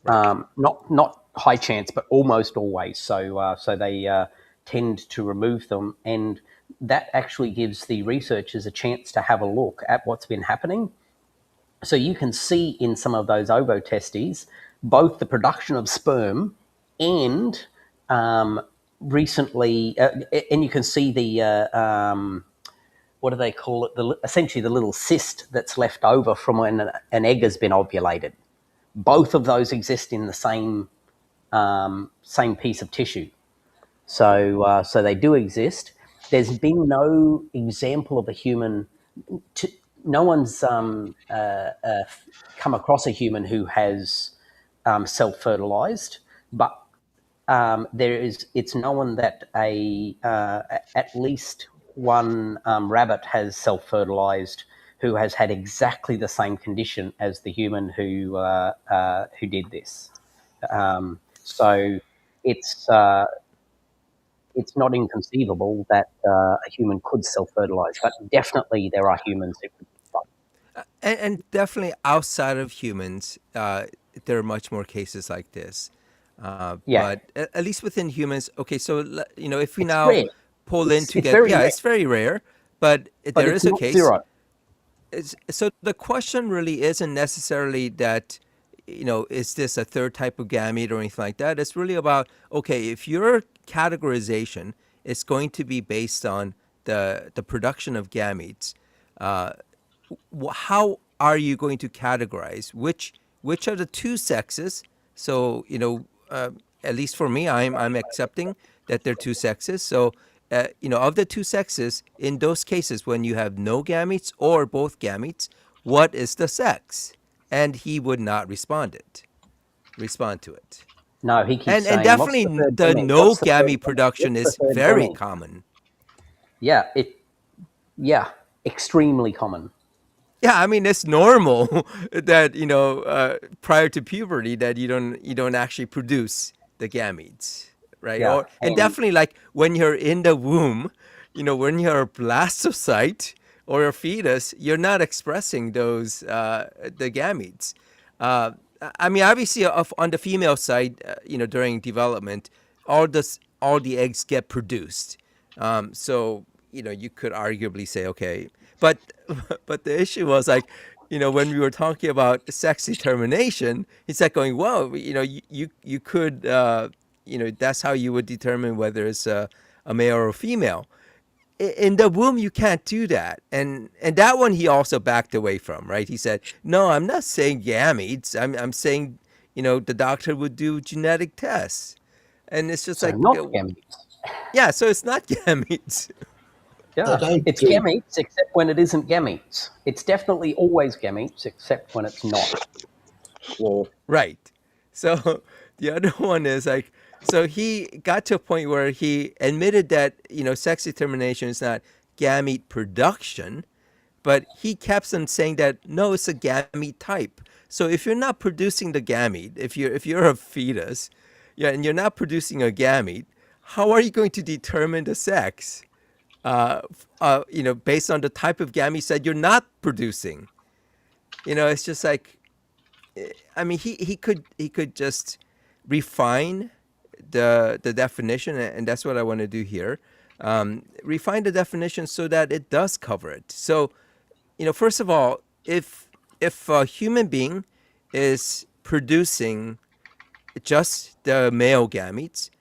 S1: Right.
S3: Not high chance, but almost always. So they tend to remove them, and that actually gives the researchers a chance to have a look at what's been happening. So you can see in some of those ovotestes both the production of sperm and recently, and you can see the what do they call it? Essentially the little cyst that's left over from when an egg has been ovulated. Both of those exist in the same piece of tissue. So they do exist. There's been no example of a human. To, no one's come across a human who has self-fertilized, but there is. It's known that at least one rabbit has self-fertilized who has had exactly the same condition as the human who did this. So it's uh, it's not inconceivable that a human could self-fertilize, but definitely there are humans who could.
S1: And definitely outside of humans, there are much more cases like this.
S3: Yeah,
S1: But at least within humans, okay. So if we
S3: it's
S1: now
S3: rare.
S1: pull in
S3: It's
S1: together,
S3: very
S1: yeah,
S3: rare,
S1: it's very rare, but
S3: but
S1: there
S3: it's
S1: is a
S3: not
S1: case.
S3: zero.
S1: So the question really isn't necessarily that, is this a third type of gamete or anything like that. It's really about, okay, if your categorization is going to be based on the production of gametes, uh, how are you going to categorize which are the two sexes? So at least for me, I'm accepting that they're two sexes. So of the two sexes, in those cases when you have no gametes or both gametes, what is the sex? And he would not respond to it.
S3: No, he keeps
S1: And
S3: saying, "What's the
S1: definitely
S3: third
S1: the
S3: gamete? What's
S1: no
S3: the third
S1: gamete
S3: gamete?
S1: production
S3: What's the
S1: is
S3: third
S1: very
S3: gamete?"
S1: common.
S3: Yeah, yeah, extremely common.
S1: Yeah, I mean it's normal that prior to puberty that you don't actually produce the gametes, right?
S3: Yeah,
S1: Or and
S3: and
S1: definitely like when you're in the womb, when you're a blastocyte or a fetus, you're not expressing those the gametes. Uh, I mean, obviously, on the female side, during development, all the eggs get produced. So you could arguably say, okay, but but the issue was like, when we were talking about sex determination, it's like going, well, you could, that's how you would determine whether it's a male or a female. In the womb you can't do that, and that one he also backed away from, right? He said, no, I'm not saying gametes, I'm saying the doctor would do genetic tests. And it's just
S3: so
S1: like,
S3: not gametes.
S1: yeah, so it's not gametes.
S2: They
S3: Yeah,
S2: don't
S3: it's
S2: do.
S3: gametes except when it isn't gametes. It's definitely always gametes except when it's not.
S1: Right. So the other one is like, so he got to a point where he admitted that, sex determination is not gamete production, but he kept on saying that no, it's a gamete type. So if you're not producing the gamete, if you're a fetus, yeah, and you're not producing a gamete, how are you going to determine the sex? Based on the type of gametes that you're not producing. It's just like, I mean, he could just refine the definition, and that's what I want to do here. Refine the definition so that it does cover it. So, first of all, if a human being is producing just the male gametes,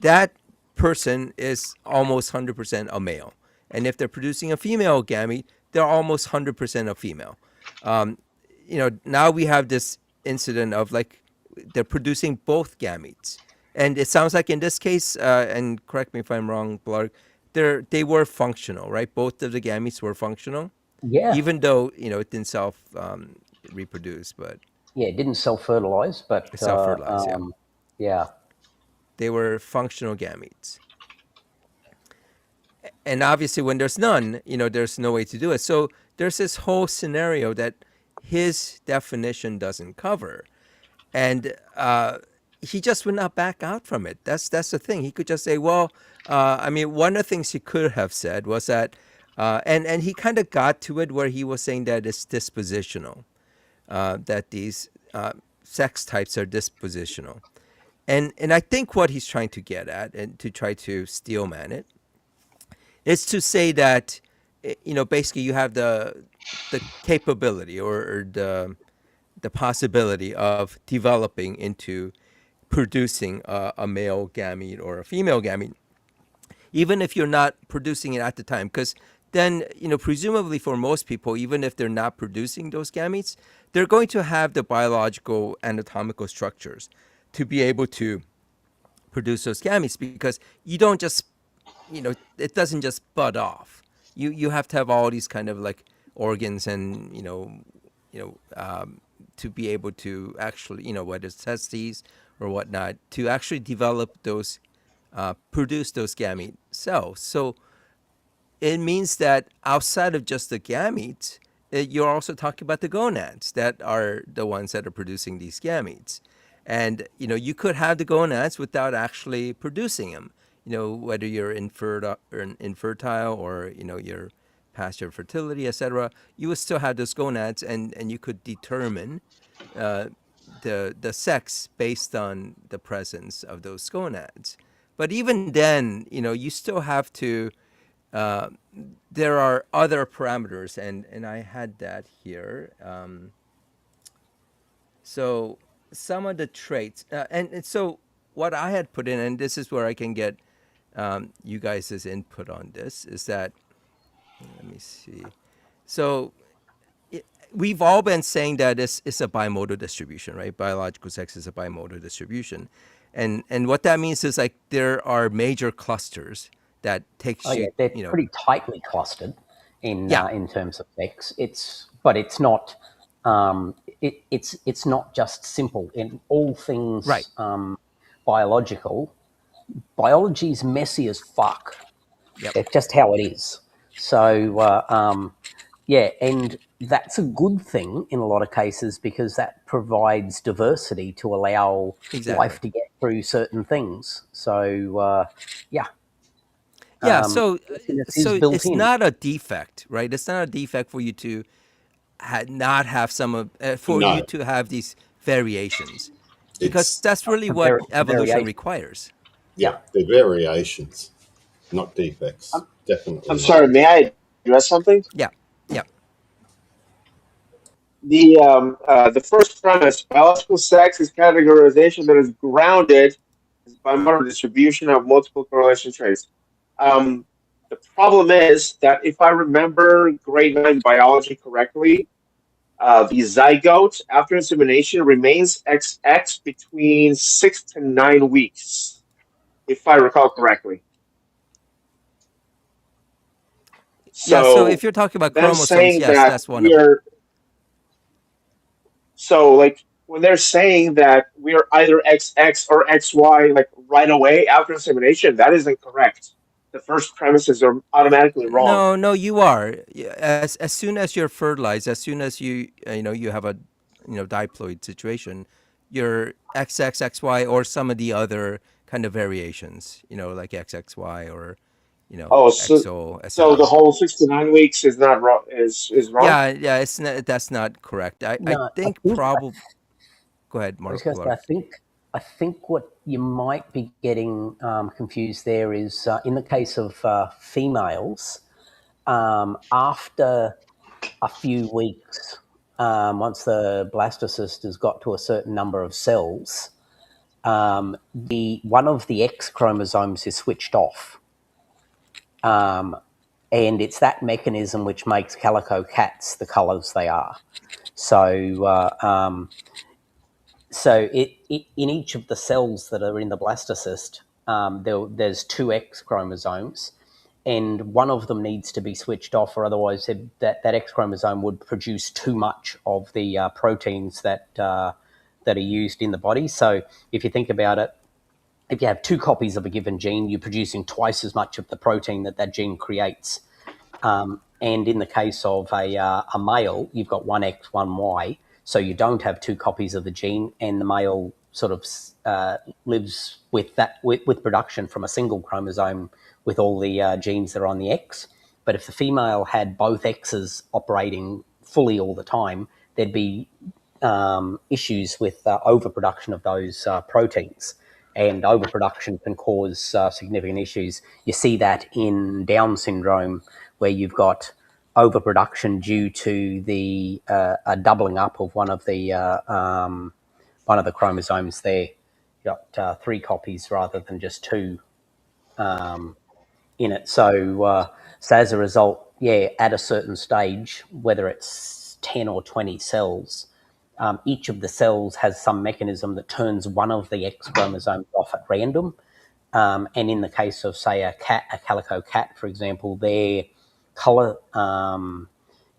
S1: that person is almost 100% a male. And if they're producing a female gamete, they're almost 100% a female. Um, now we have this incident of like they're producing both gametes. And it sounds like in this case, and correct me if I'm wrong, Blarg, they were functional, right? Both of the gametes were functional,
S3: Yeah,
S1: even though it didn't self reproduce, but
S3: yeah, it didn't self-fertilize, but
S1: self fertilize. Yeah,
S3: yeah,
S1: they were functional gametes. And obviously when there's none, there's no way to do it. So there's this whole scenario that his definition doesn't cover. And he just would not back out from it. That's the thing. He could just say, well, I mean, one of the things he could have said was that, and he kind of got to it where he was saying that it's dispositional, that these sex types are dispositional. And I think what he's trying to get at, and to try to steelman it, is to say that basically you have the capability, or the possibility of developing into producing a male gamete or a female gamete, even if you're not producing it at the time. Because then, presumably for most people, even if they're not producing those gametes, they're going to have the biological anatomical structures to be able to produce those gametes, because you don't just, it doesn't just bud off. You have to have all these kind of like organs, and to be able to actually, whether it's testes or whatnot, to actually develop those, produce those gamete cells. So it means that outside of just the gametes, you're also talking about the gonads that are the ones that are producing these gametes. And, you could have the gonads without actually producing them, whether you're infertile, or, you're past your fertility, etc. You would still have those gonads, and you could determine uh, the sex based on the presence of those gonads. But even then, you still have to, uh, there are other parameters, and I had that here. So some of the traits, and so what I had put in, and this is where I can get you guys' input on this, is that Let me see. So we've all been saying that it's a bimodal distribution, right? Biological sex is a bimodal distribution, and what that means is like there are major clusters that
S3: Oh
S1: takes
S3: yeah,
S1: you,
S3: they're
S1: you know,
S3: pretty tightly clustered
S1: yeah,
S3: in terms of sex. But it's not it's not just simple in all
S1: right,
S3: things biological. Biology's messy as fuck.
S1: yep,
S3: It's just how it is. So yeah, and that's a good thing in a lot of cases because that provides diversity to allow
S1: exactly.
S3: life to get through certain things. So yeah,
S1: Yeah, so
S3: messiness is
S1: so
S3: built
S1: it's
S3: in.
S1: not a defect, right? It's not a defect for you to not have some of for you
S2: No,
S1: to have these variations, because
S2: it's
S1: that's really
S3: The,
S1: what
S3: the
S1: evolution
S3: variation.
S1: requires.
S3: Yeah.
S2: yeah, they're variations, not defects.
S6: I'm, I'm
S2: Definitely not.
S6: sorry. May I address something?
S1: Yeah, yeah,
S6: The first premise: biological sex is categorization that is grounded by model distribution of multiple correlation traits. Um, the problem is that if I remember grade 9 biology correctly, the zygote after insemination remains XX between 6 to 9 weeks, if I recall correctly.
S1: yeah. So if
S6: So
S1: you're talking about
S6: them
S1: chromosomes,
S6: saying
S1: yes,
S6: that
S1: that's one of it.
S6: we're so like when they're saying that we're either XX or XY like right away after insemination, that isn't correct. The first premises are automatically wrong.
S1: No, no, you are. As soon as you're fertilized, as soon as you know you have a diploid situation, you're XXXY or some of the other kind of variations, like XXY or
S6: Oh, so
S1: XO,
S6: so the
S1: etc.
S6: whole 6 to 9 weeks is not wrong. Is wrong.
S1: Yeah, yeah, that's not correct. I
S3: No, I
S1: think
S3: think
S1: probably. Go ahead,
S3: I was
S1: Mark
S3: going to say
S1: Clark.
S3: I think what you might be getting confused there is in the case of females, after a few weeks, once the blastocyst has got to a certain number of cells, the one of the X chromosomes is switched off, and it's that mechanism which makes calico cats the colours they are. So, in each of the cells that are in the blastocyst, there's two X chromosomes, and one of them needs to be switched off, or otherwise that X chromosome would produce too much of the proteins that are used in the body. So, if you think about it, if you have two copies of a given gene, you're producing twice as much of the protein that gene creates. And in the case of a male, you've got one X, one Y, so you don't have two copies of the gene, and the male sort of lives with production from a single chromosome with all the genes that are on the X. But if the female had both X's operating fully all the time, there'd be issues with overproduction of those proteins. And overproduction can cause significant issues. You see that in Down syndrome, where you've got overproduction due to the a doubling up of one of the chromosomes there. You got three copies rather than just two in it. So as a result, yeah, at a certain stage, whether it's 10 or 20 cells, each of the cells has some mechanism that turns one of the X chromosomes off at random. And in the case of, say, a calico cat, for example, their color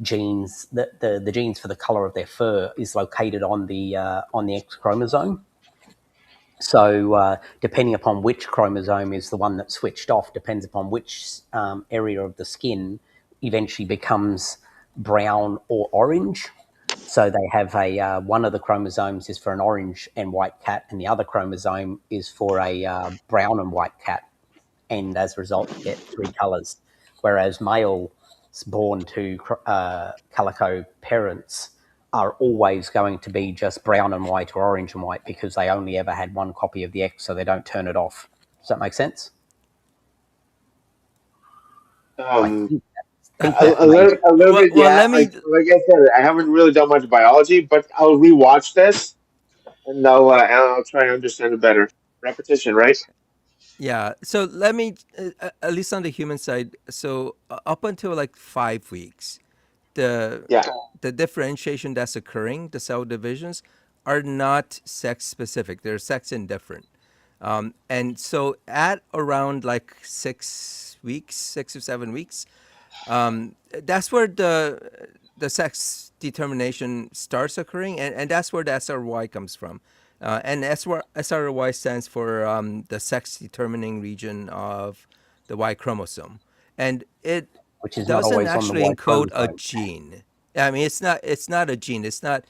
S3: genes, the genes for the color of their fur is located on the X chromosome. So, depending upon which chromosome is the one that's switched off, depends upon which area of the skin eventually becomes brown or orange. So they have one of the chromosomes is for an orange and white cat, and the other chromosome is for a brown and white cat. And as a result, you get three colours. Whereas males born to calico parents are always going to be just brown and white or orange and white because they only ever had one copy of the X, so they don't turn it off. Does that make sense? I
S6: Um,
S3: think
S6: a,
S3: that
S6: a
S3: may.
S6: little, a little
S1: Well,
S6: bit,
S1: well,
S6: yeah.
S1: let me.
S6: Like I said, I haven't really done much biology, but I'll rewatch this and I'll try and understand it better. Repetition, right?
S1: Yeah. So let me, at least on the human side, so up until like 5 weeks, the
S6: Yeah.
S1: the differentiation that's occurring, the cell divisions, are not sex specific. They're sex indifferent. And so at around like 6 weeks, 6 or 7 weeks, that's where the sex determination starts occurring, and that's where the SRY comes from. And SRY stands for the sex determining region of the Y chromosome, and it
S3: which is not
S1: doesn't
S3: always on the
S1: actually
S3: Y
S1: encode a
S3: chromosome.
S1: gene. I mean, it's not a gene. It's not.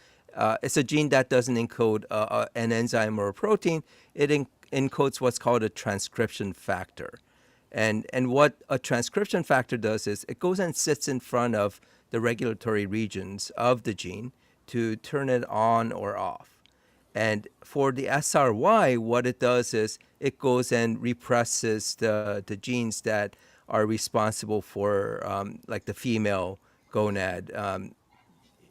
S1: It's a gene that doesn't encode an enzyme or a protein. It encodes what's called a transcription factor. And what a transcription factor does is it goes and sits in front of the regulatory regions of the gene to turn it on or off. And for the SRY, what it does is it goes and represses the genes that are responsible for like the female gonad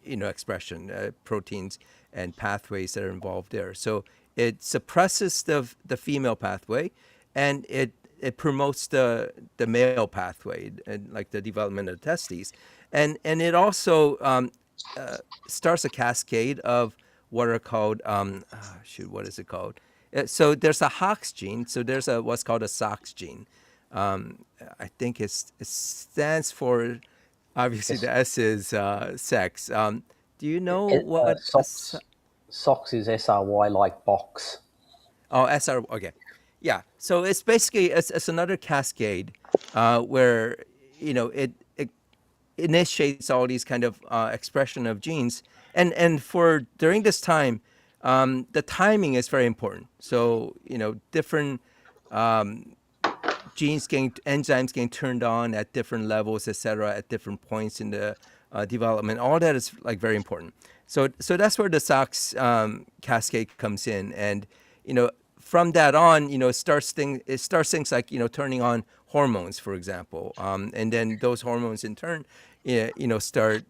S1: expression, proteins and pathways that are involved there. So it suppresses the female pathway, and it promotes the male pathway, and like the development of the testes, and it also starts a cascade of what are called what is it called? So there's a Hox gene. So there's a what's called a SOX gene. I think it stands for, obviously
S3: Yes.
S1: the S is sex. Do you know
S3: It,
S1: what
S3: SOX is SRY like box.
S1: Oh, SR? Okay, yeah. So it's basically it's another cascade where it initiates all these kind of expression of genes, and for during this time, the timing is very important. So different enzymes getting turned on at different levels, etc., at different points in the development. All that is like very important. So that's where the SOX cascade comes in, and from that on, it starts things like turning on hormones, for example, and then those hormones in turn, start.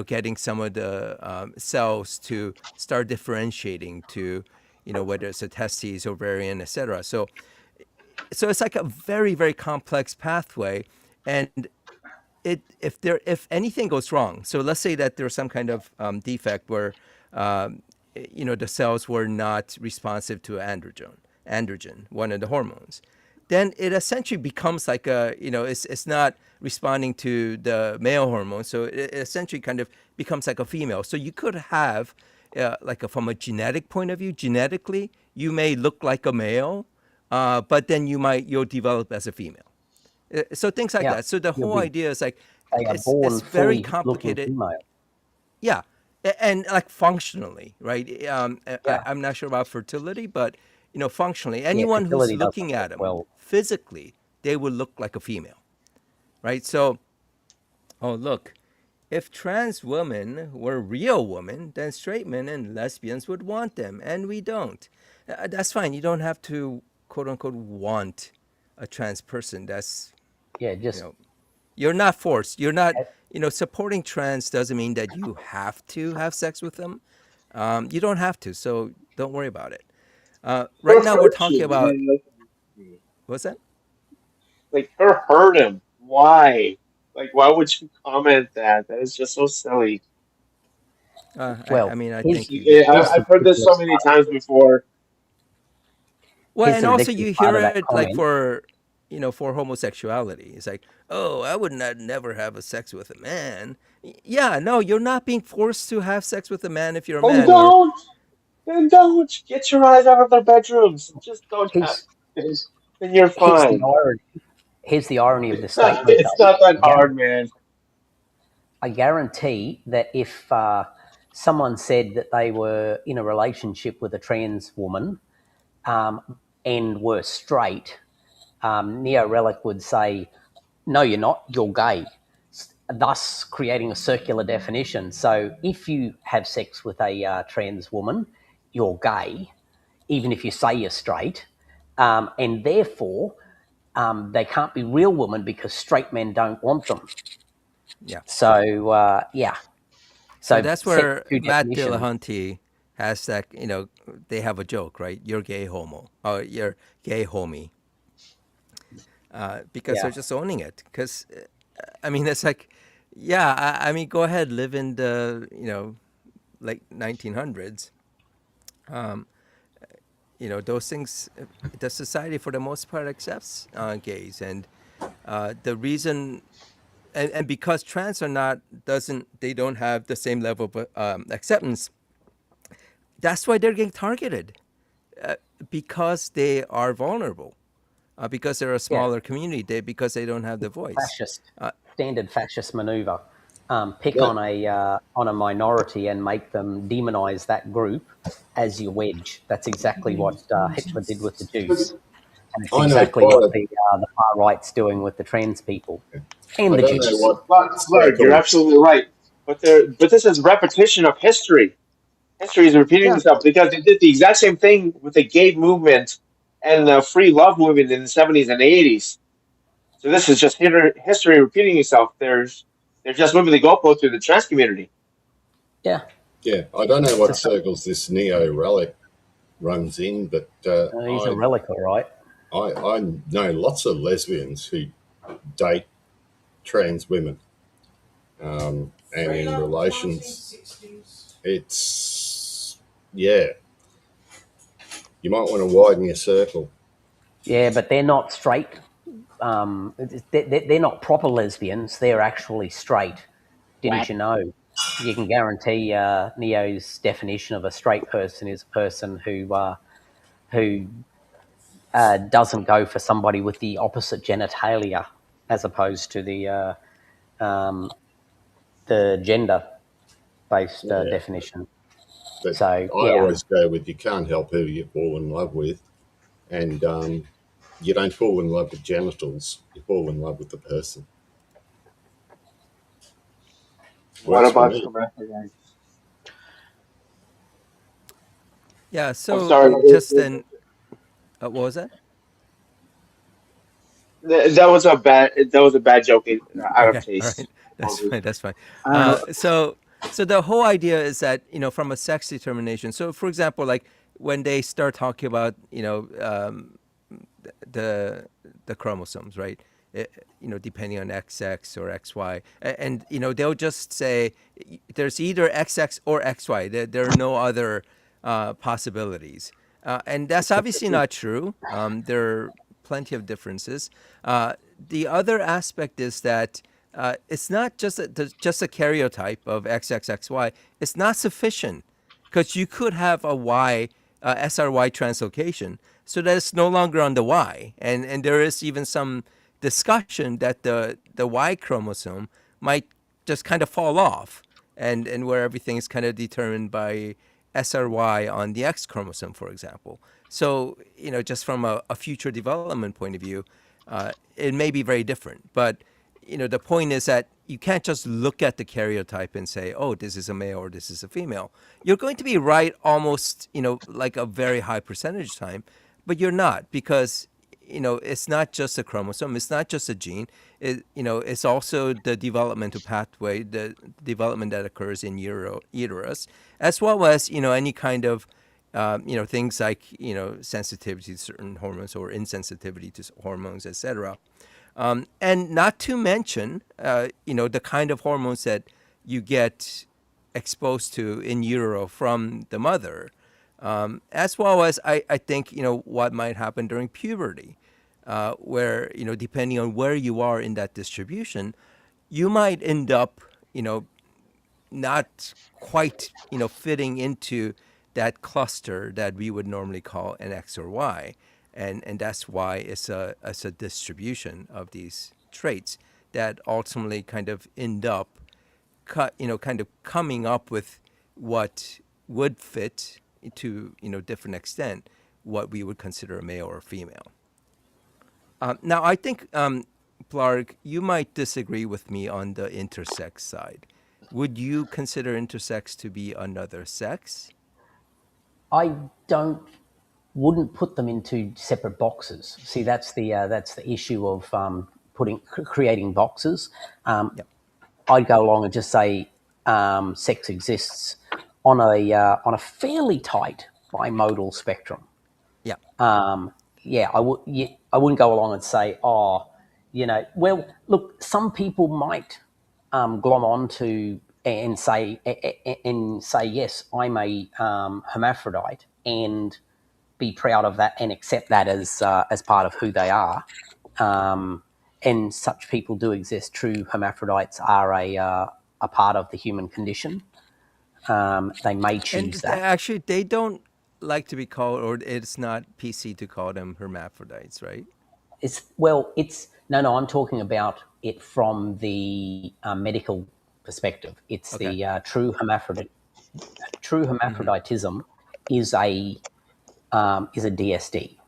S1: Getting some of the cells to start differentiating to, whether it's a testes, ovarian, etc. So it's like a very very complex pathway, and if anything goes wrong, so let's say that there's some kind of defect where the cells were not responsive to androgen, one of the hormones, then it essentially becomes like it's not responding to the male hormone, so it essentially kind of becomes like a female. So you could have from a genetic point of view, genetically you may look like a male, but then you'll develop as a female. So things like
S3: Yeah,
S1: that. So the
S3: you'll
S1: whole
S3: be.
S1: idea is like
S3: They are
S1: it's
S3: born
S1: very
S3: fully looking
S1: complicated.
S3: female.
S1: Yeah, and like functionally, right?
S3: Yeah,
S1: I'm not sure about fertility, but functionally,
S3: yeah.
S1: anyone who's
S3: Fertility doesn't
S1: looking
S3: work
S1: at them
S3: well.
S1: physically, they will look like a female, right? So, oh look, if trans women were real women, then straight men and lesbians would want them, and we don't. That's fine. You don't have to quote unquote want a trans person. That's
S3: Yeah,
S1: you
S3: just
S1: know you're not forced. You're not, supporting trans doesn't mean that you have to have sex with them. You don't have to, so don't worry about it. Right
S6: Her
S1: now, we're
S6: hurt
S1: talking
S6: you.
S1: about what's that?
S6: Like her hurt him. Why? Like why would you comment that? That is just so silly.
S1: I
S3: well.
S1: mean, I
S3: Here's
S1: think you.
S3: here's the
S6: I've heard this so
S3: ridiculous
S6: many
S3: part.
S6: times before.
S1: Well,
S3: Here's
S1: and
S3: the
S1: also
S3: ridiculous
S1: you
S3: part
S1: hear
S3: of that
S1: it like
S3: comment.
S1: for homosexuality. It's like, oh, I would not never have a sex with a man. Yeah, no, you're not being forced to have sex with a man if you're a
S6: Then
S1: man, or
S6: don't. Then don't. Get your eyes out of their bedrooms. Just don't have.
S3: Here's
S6: Then you're
S3: here's the
S6: fine.
S3: irony. Here's the irony of this
S6: It's not.
S3: statement,
S6: It's
S3: though.
S6: not that hard, man.
S3: I guarantee that if someone said that they were in a relationship with a trans woman and were straight, Neo Relic would say, "No, you're not. You're gay," thus creating a circular definition. So if you have sex with a trans woman, you're gay, even if you say you're straight, and therefore they can't be real women because straight men don't want them.
S1: yeah.
S3: So yeah,
S1: So
S3: so
S1: that's
S3: set
S1: where
S3: two
S1: Matt
S3: definitions.
S1: Dillahunty has that, they have a joke, right? You're gay homo, or you're gay homie, because
S3: Yeah.
S1: they're just owning it. Because, I mean, it's like, yeah, I mean, go ahead, live in the, like 1900s. Those things, the society for the most part accepts gays. And the reason, and because trans are not, they don't have the same level of acceptance, that's why they're getting targeted, because they are vulnerable, because they're a
S3: Yeah.
S1: smaller community, because they don't have the voice.
S3: Fascist,
S1: Uh,
S3: standard fascist maneuver. Pick
S2: That,
S3: on a minority and make them demonize that group as your wedge. That's exactly what Hitler did with the Jews, and it's
S2: I know
S3: exactly
S2: quite
S3: what
S2: a,
S3: the far right's doing with the trans people and
S2: I
S3: the
S2: don't know
S3: Jews.
S2: what
S6: Clark, you're
S2: circle.
S6: absolutely right. But this is repetition of history. History is repeating
S3: Yeah,
S6: itself because they did the exact same thing with the gay movement and the free love movement in the 70s and 80s. So this is just history repeating itself. They're just moving the goalpost through the trans community.
S3: yeah.
S2: Yeah, I don't know
S3: It's
S2: what circles this neo relic runs in, but
S3: he's a relic, all right.
S2: I know lots of lesbians who date trans women, and in relations, it's yeah. You might want to widen your circle.
S3: Yeah, but they're not straight. They're not proper lesbians. They're actually straight. Didn't
S6: What?
S3: you know? You can guarantee Neo's definition of a straight person is a person who doesn't go for somebody with the opposite genitalia, as opposed to the gender based
S2: Yeah,
S3: definition.
S2: but
S3: So
S2: I
S3: yeah,
S2: always go with you can't help who you fall in love with, and you don't fall in love with genitals. You fall in love with the person.
S6: What
S2: Works for
S6: about
S2: me.
S6: hermaphrodites?
S1: yeah.
S6: I'm
S1: So
S6: sorry.
S1: just then, what was that?
S6: That was a bad joke out of
S1: Okay, all right,
S6: taste.
S1: that's
S6: Apologies.
S1: fine. That's fine.
S4: I don't know.
S1: So the whole idea is that, from a sex determination. So, for example, like when they start talking about, the the chromosomes, right? Depending on XX or XY, and they'll just say there's either XX or XY. There are no other possibilities, and that's
S3: it's a
S1: obviously
S3: 50.
S1: not true. There are plenty of differences. The other aspect is that it's not just a karyotype of XXXY. It's not sufficient, because you could have a Y, SRY translocation, so that it's no longer on the Y, and there is even some discussion that the Y chromosome might just kind of fall off, and where everything is kind of determined by SRY on the X chromosome, for example. So, just from a future development point of view, it may be very different. But, the point is that you can't just look at the karyotype and say, oh, this is a male or this is a female. You're going to be right almost, like a very high percentage time, but you're not, because, it's not just a chromosome, it's not just a gene. It's also the developmental pathway, the development that occurs in uterus, as well as, any kind of things like, sensitivity to certain hormones or insensitivity to hormones, etc. And not to mention, the kind of hormones that you get exposed to in utero from the mother, as well as I think, what might happen during puberty, where, depending on where you are in that distribution, you might end up, not quite, fitting into that cluster that we would normally call an X or Y, and that's why it's a distribution of these traits that ultimately kind of end up, kind of coming up with what would fit to, different extent, what we would consider a male or a female. Now, I think, Blarg, you might disagree with me on the intersex side. Would you consider intersex to be another sex?
S3: I wouldn't put them into separate boxes. See, that's the issue of creating boxes.
S1: Yep.
S3: I'd go along and just say sex exists on a fairly tight bimodal spectrum.
S1: Yeah.
S3: Yeah, I wouldn't go along and say, oh, well, look, some people might glom on to and say yes, I'm a hermaphrodite, and be proud of that and accept that as part of who they are. And such people do exist. True hermaphrodites are a part of the human condition. They may choose that.
S1: Actually, they don't like to be called, or it's not PC to call them hermaphrodites, right?
S3: It's no. I'm talking about it from the medical perspective. It's
S1: Okay.
S3: the true hermaphrodite. True
S1: Mm-hmm.
S3: hermaphroditism is a DSD.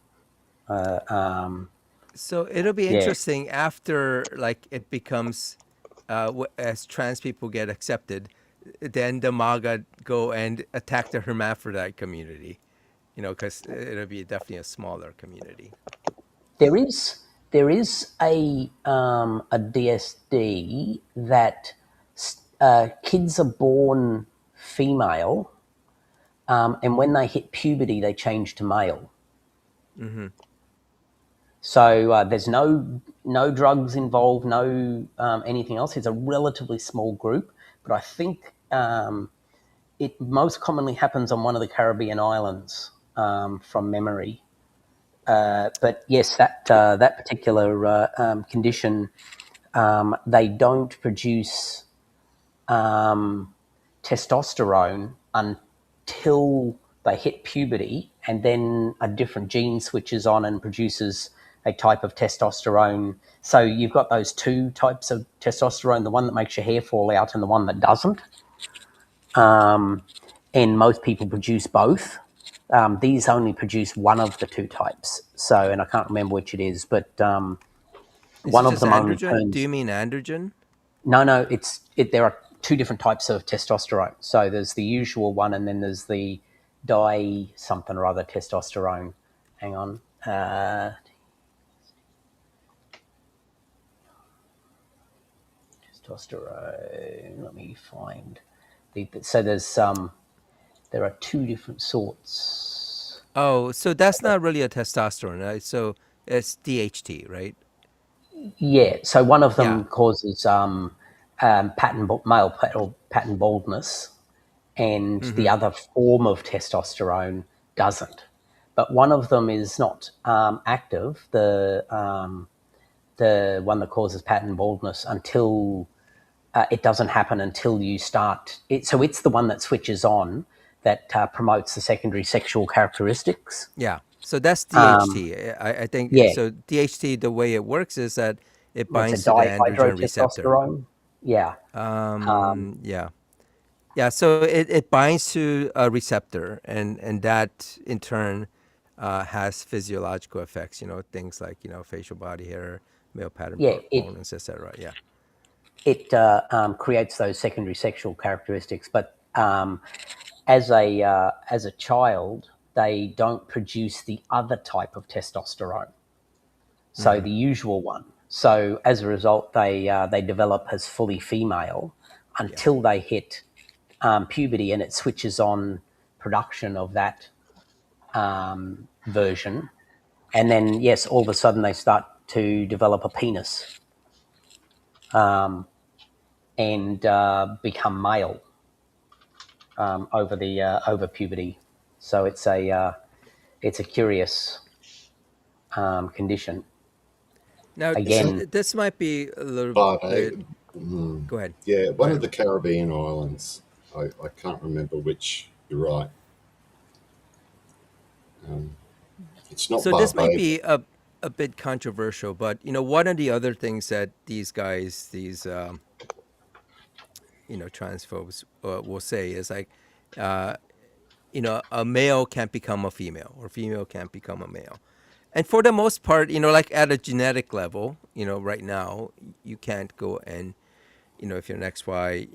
S1: So it'll be
S3: Yeah,
S1: interesting after like it becomes, as trans people get accepted, then the MAGA go and attack the hermaphrodite community. Because it'll be definitely a smaller community.
S3: there is a DSD that kids are born female, and when they hit puberty, they change to male.
S1: Mm-hmm.
S3: So there's no drugs involved, no anything else. It's a relatively small group, but I think it most commonly happens on one of the Caribbean islands, from memory. But yes, that particular condition, they don't produce testosterone until they hit puberty, and then a different gene switches on and produces a type of testosterone. So you've got those two types of testosterone, the one that makes your hair fall out and the one that doesn't. And most people produce both. These only produce one of the two types. So, and I can't remember which it is, but
S1: Is it
S3: one of
S1: just
S3: them only
S1: androgen? Do
S3: turns.
S1: you mean androgen?
S3: No. There are two different types of testosterone. So there's the usual one, and then there's the di something or other testosterone. Hang on. Testosterone. Let me find. So there are two different sorts.
S1: Oh, so that's not really a testosterone, right? So it's DHT, right?
S3: Yeah. So one of
S1: Yeah.
S3: them causes pattern baldness, and the
S1: Mm-hmm.
S3: other form of testosterone doesn't. But one of them is not active. The one that causes pattern baldness until it doesn't happen until you start it. So it's the one that switches on that promotes the secondary sexual characteristics.
S1: Yeah. So that's
S3: Um,
S1: DHT. I think
S3: yeah,
S1: so. DHT, the way it works is that it
S3: it's a
S1: binds to the androgen receptor.
S3: dihydrotestosterone. Yeah.
S1: Yeah. Yeah. So it binds to a receptor, and that in turn has physiological effects. Things like facial body hair, male pattern
S3: Yeah,
S1: baldness, etc. Yeah.
S3: it creates those secondary sexual characteristics. But as a child, they don't produce the other type of testosterone, so
S1: Mm-hmm.
S3: the usual one. So as a result, they develop as fully female
S1: Yeah.
S3: until they hit puberty, and it switches on production of that version. And then, yes, all of a sudden they start to develop a penis, and become male over puberty. So it's a curious condition.
S1: Now,
S3: Again,
S1: this might be a little
S2: But
S1: bit. Go ahead.
S2: yeah,
S1: Go
S2: one of
S1: ahead.
S2: the Caribbean islands, I can't remember which. You're right. It's not
S1: So this might
S2: Barbados.
S1: be a bit controversial, but one of the other things that these guys, these transphobes will say is like, uh, a male can't become a female, or female can't become a male. And for the most part, like at a genetic level, right now, you can't go and, if you're an XY,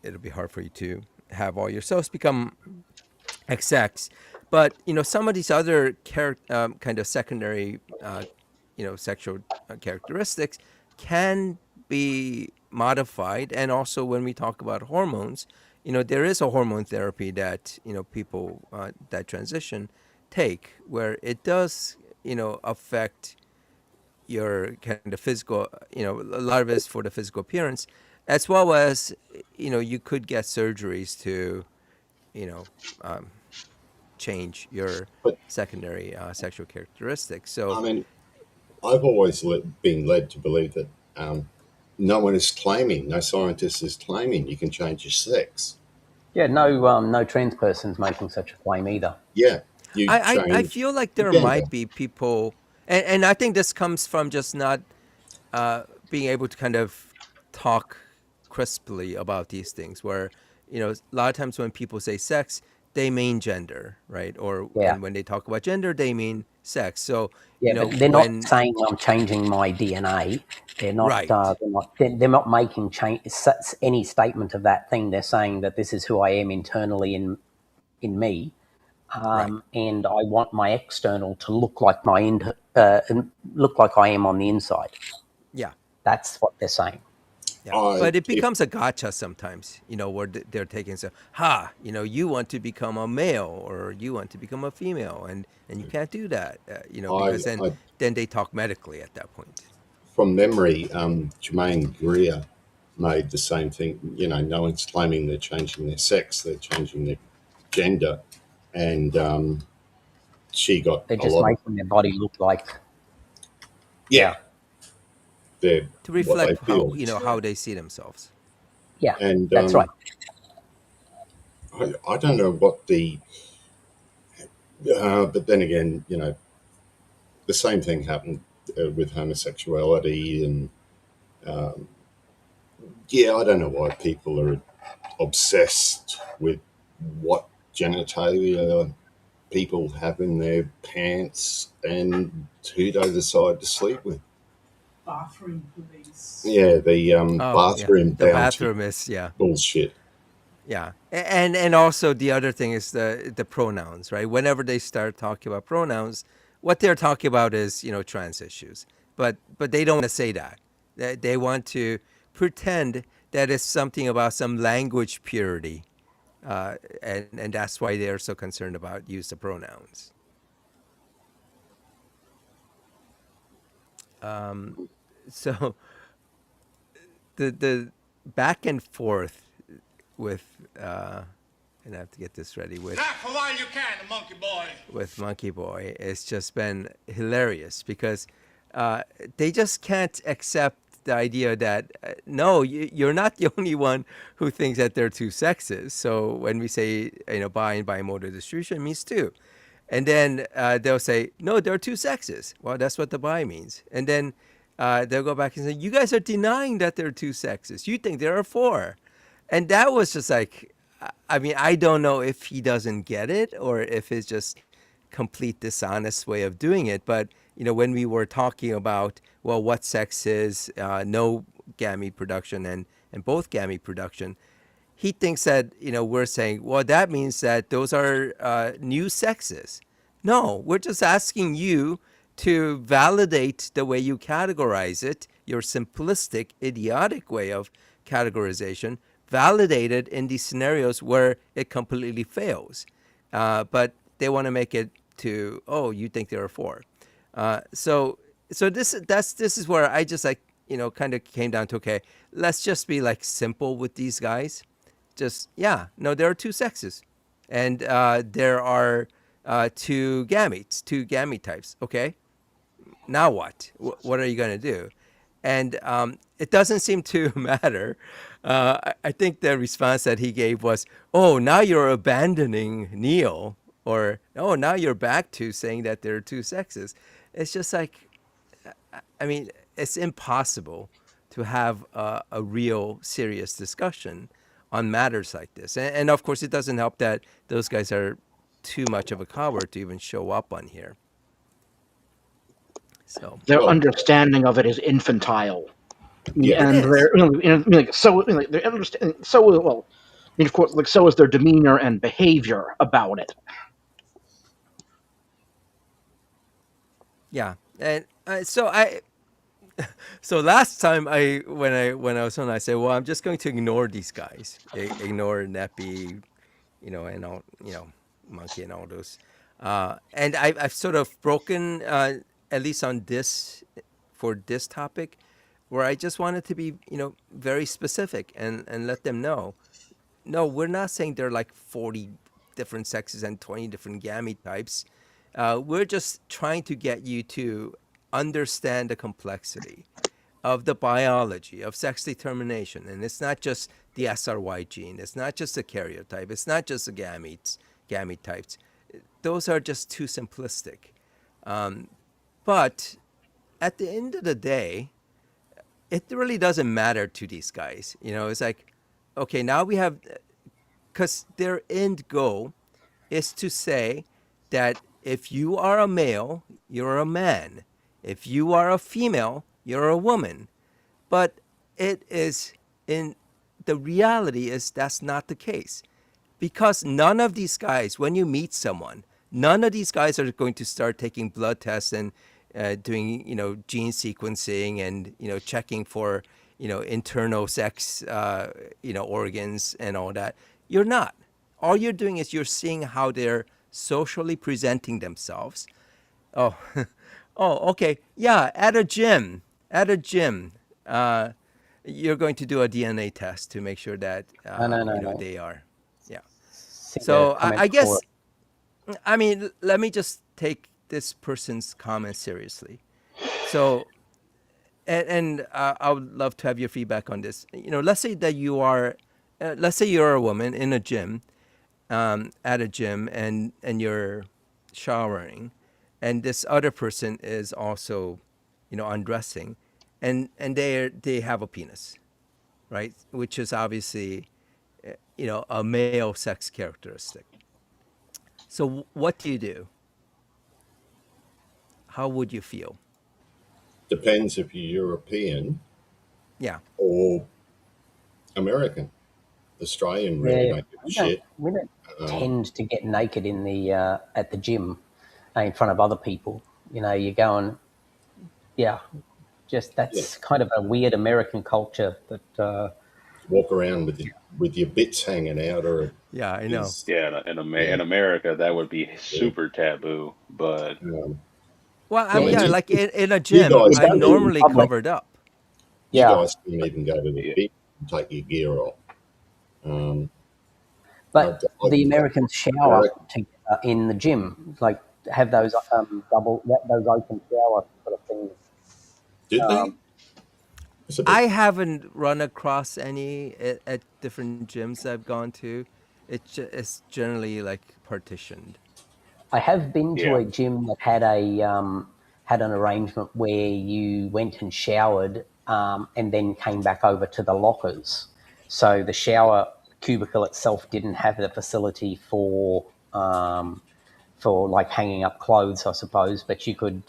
S1: it'll be hard for you to have all your cells become XX. But, some of these other kind of secondary, sexual characteristics can be modified. And also when we talk about hormones, there is a hormone therapy that people that transition take, where it does affect your kind of physical, a lot of it is for the physical appearance, as well as you could get surgeries to you know um, change your
S2: But
S1: secondary sexual characteristics.
S2: I
S1: So
S2: mean, I've always been led to believe that no one is claiming, no scientist is claiming you can change your sex.
S3: Yeah, no trans person's making such a claim either.
S2: Yeah, you
S1: I
S2: change
S1: feel like
S2: your
S1: there
S2: gender.
S1: might be people, and I think this comes from just not being able to kind of talk crisply about these things, where a lot of times when people say sex, they mean gender, right? Or
S3: Yeah,
S1: and when they talk about gender, they mean sex. So
S3: yeah, but they're not
S1: when
S3: saying I'm changing my DNA. They're not.
S1: right,
S3: They're not making any statement of that thing. They're saying that this is who I am internally in me,
S1: right,
S3: and I want my external to look like look like I am on the inside.
S1: yeah.
S3: That's what they're saying.
S1: Yeah,
S2: I
S1: but it
S2: if
S1: becomes a gotcha sometimes, where they're taking so, you want to become a male or you want to become a female, and you can't do that,
S2: I,
S1: because then
S2: I
S1: then they talk medically at that point.
S2: from memory, Jermaine Greer made the same thing. No one's claiming they're changing their sex; they're changing their gender, and she got
S3: They're
S2: a
S3: just
S2: lot of
S3: making their body look like.
S2: yeah,
S3: Yeah,
S2: they're
S1: To
S2: what they
S1: reflect how
S2: feel,
S1: how they see themselves.
S3: yeah,
S2: and
S3: that's right.
S2: I don't know what the, but then again, the same thing happened with homosexuality, and yeah, I don't know why people are obsessed with what genitalia people have in their pants and who they decide to sleep with.
S7: Bathroom police.
S2: Yeah, the
S1: Oh yeah,
S2: bathroom
S1: the
S2: bounty
S1: bathroom is, yeah.
S2: bullshit.
S1: Yeah, and also the other thing is the pronouns, right? Whenever they start talking about pronouns, what they're talking about is trans issues, but they don't want to say that. They want to pretend that it's something about some language purity, and that's why they're so concerned about use of pronouns. So the back and forth with and I have to get this ready with
S10: Clap for while you can, monkey boy.
S1: Monkey Boy. It's just been hilarious because they just can't accept the idea that no, you're not the only one who thinks that there are two sexes. So when we say bi and bimodal distribution, it means two. And then they'll say, no, there are two sexes. Well, that's what the bi means. And then they'll go back and say, you guys are denying that there are two sexes. You think there are four. And that was just like, I mean, I don't know if he doesn't get it or if it's just complete dishonest way of doing it. But, when we were talking about, well, what sex is, no gamete production and both gamete production, he thinks that we're saying, well, that means that those are new sexes. No, we're just asking you to validate the way you categorize it, your simplistic, idiotic way of categorization, validate it in these scenarios where it completely fails. But they want to make it to, oh, you think there are four. So this is where I just like kind of came down to, okay, let's just be like simple with these guys. Just, yeah, no, there are two sexes, and there are two gamete types. Okay, now what? What are you going to do? And it doesn't seem to matter. I think the response that he gave was, oh, now you're abandoning Neil, or oh, now you're back to saying that there are two sexes. It's just like, I mean, it's impossible to have a real serious discussion on matters like this. And of course, it doesn't help that those guys are too much of a coward to even show up on here. So
S4: Their
S2: Well,
S4: understanding of it is infantile,
S2: yeah,
S1: it
S4: and
S1: is.
S4: they understand so well. Of course, like so is their demeanor and behavior about it.
S1: Yeah. And so I So last time when I was on, I said, well, I'm just going to ignore these guys, ignore Neppy, and all, Monkey and all those. And I've sort of broken, at least on this, for this topic, where I just wanted to be, very specific and let them know. No, we're not saying there are like 40 different sexes and 20 different gamete types. We're just trying to get you to understand the complexity of the biology of sex determination. And it's not just the SRY gene, it's not just the karyotype, it's not just the gamete types. Those are just too simplistic. But at the end of the day, it really doesn't matter to these guys. It's like, okay, now we have, because their end goal is to say that if you are a male, you're a man. If you are a female, you're a woman. But it is in the reality is that's not the case. Because none of these guys, when you meet someone, none of these guys are going to start taking blood tests and doing, gene sequencing and, checking for, internal sex, organs and all that. You're not. All you're doing is you're seeing how they're socially presenting themselves. Oh, oh, okay. Yeah, at a gym, uh, you're going to do a DNA test to make sure that,
S3: No.
S1: they are. Yeah.
S3: See the
S1: So
S3: comment
S1: I
S3: before.
S1: guess, I mean, let me just take this person's comment seriously. So, and I would love to have your feedback on this. Let's say that let's say you're a woman in a gym, at a gym, and you're showering, and this other person is also, undressing, and they have a penis, right? Which is obviously, a male sex characteristic. So what do you do? How would you feel?
S2: Depends if you're European
S1: Yeah,
S2: or American. Australian really
S3: Yeah,
S2: don't give a
S3: we don't
S2: shit.
S3: we don't
S2: Um,
S3: tend to get naked in the at the gym in front of other people. You go and yeah, just
S2: yeah,
S3: that's kind of a weird American culture that
S2: walk around with your bits hanging out, or
S1: yeah, I know.
S2: is
S13: Yeah,
S2: yeah.
S13: in America that would be
S2: Yeah.
S13: super taboo. But
S2: Um,
S1: Well,
S2: I
S3: yeah,
S2: mean,
S1: yeah,
S3: you
S1: like in a
S2: you
S1: gym,
S3: you
S2: guys
S1: I'm
S3: don't
S2: can
S3: do it
S2: even
S3: in
S1: normally
S3: public.
S1: covered up.
S2: you
S3: Yeah,
S2: guys can even go to the
S13: yeah,
S2: beach and take your gear off. Um, I,
S3: but
S2: I,
S3: the Americans shower
S2: American,
S3: together in the gym, like have those those open shower sort of things.
S2: did
S3: Um,
S2: they? It's a bit.
S1: I haven't run across any at different gyms I've gone to. It's generally like partitioned.
S3: I have been to
S13: yeah.
S3: a gym that had an arrangement where you went and showered and then came back over to the lockers. So the shower cubicle itself didn't have the facility for like hanging up clothes, I suppose, but you could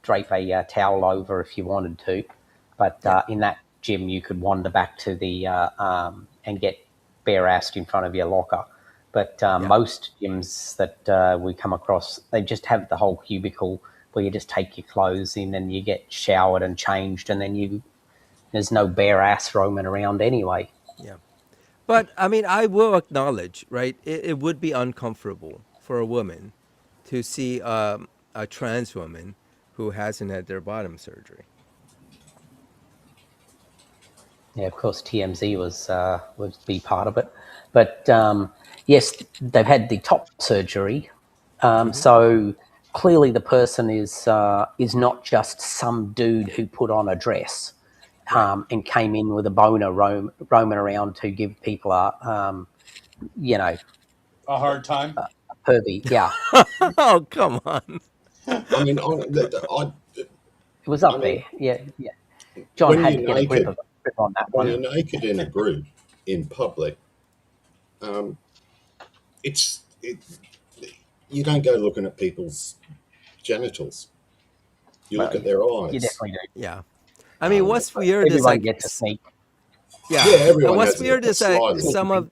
S3: drape a towel over if you wanted to. But
S1: Yeah,
S3: in that gym, you could wander back to the and get bare assed in front of your locker. But
S1: yeah,
S3: most gyms that we come across, they just have the whole cubicle where you just take your clothes in and you get showered and changed, and then there's no bare ass roaming around anyway.
S1: yeah. But I mean, I will acknowledge, right? It would be uncomfortable for a woman to see a trans woman who hasn't had their bottom surgery.
S3: Yeah, of course, TMZ was be part of it, but yes, they've had the top surgery,
S1: Hmm.
S3: so clearly the person is not just some dude who put on a dress
S1: Right.
S3: and came in with a boner roaming around to give people you know
S5: A hard time.
S3: a pervy. Yeah,
S1: Oh, come on.
S2: I mean,
S3: it was
S2: I
S3: up
S2: mean,
S3: there. Yeah, yeah. John
S2: when
S3: had to
S2: you're
S3: get a
S2: naked,
S3: grip on that
S2: when
S3: one.
S2: you're naked in a group in public, um, it. You don't go looking at people's genitals. You look
S3: Well,
S2: at their
S3: you
S2: eyes.
S3: definitely do.
S1: Yeah. I mean, what's
S3: But
S1: weird is
S3: everyone
S1: like,
S3: gets a sneak.
S2: Yeah,
S1: yeah.
S2: everyone
S1: What's
S2: has
S1: weird
S2: a
S1: is that
S2: slightly.
S3: Sneaky peek.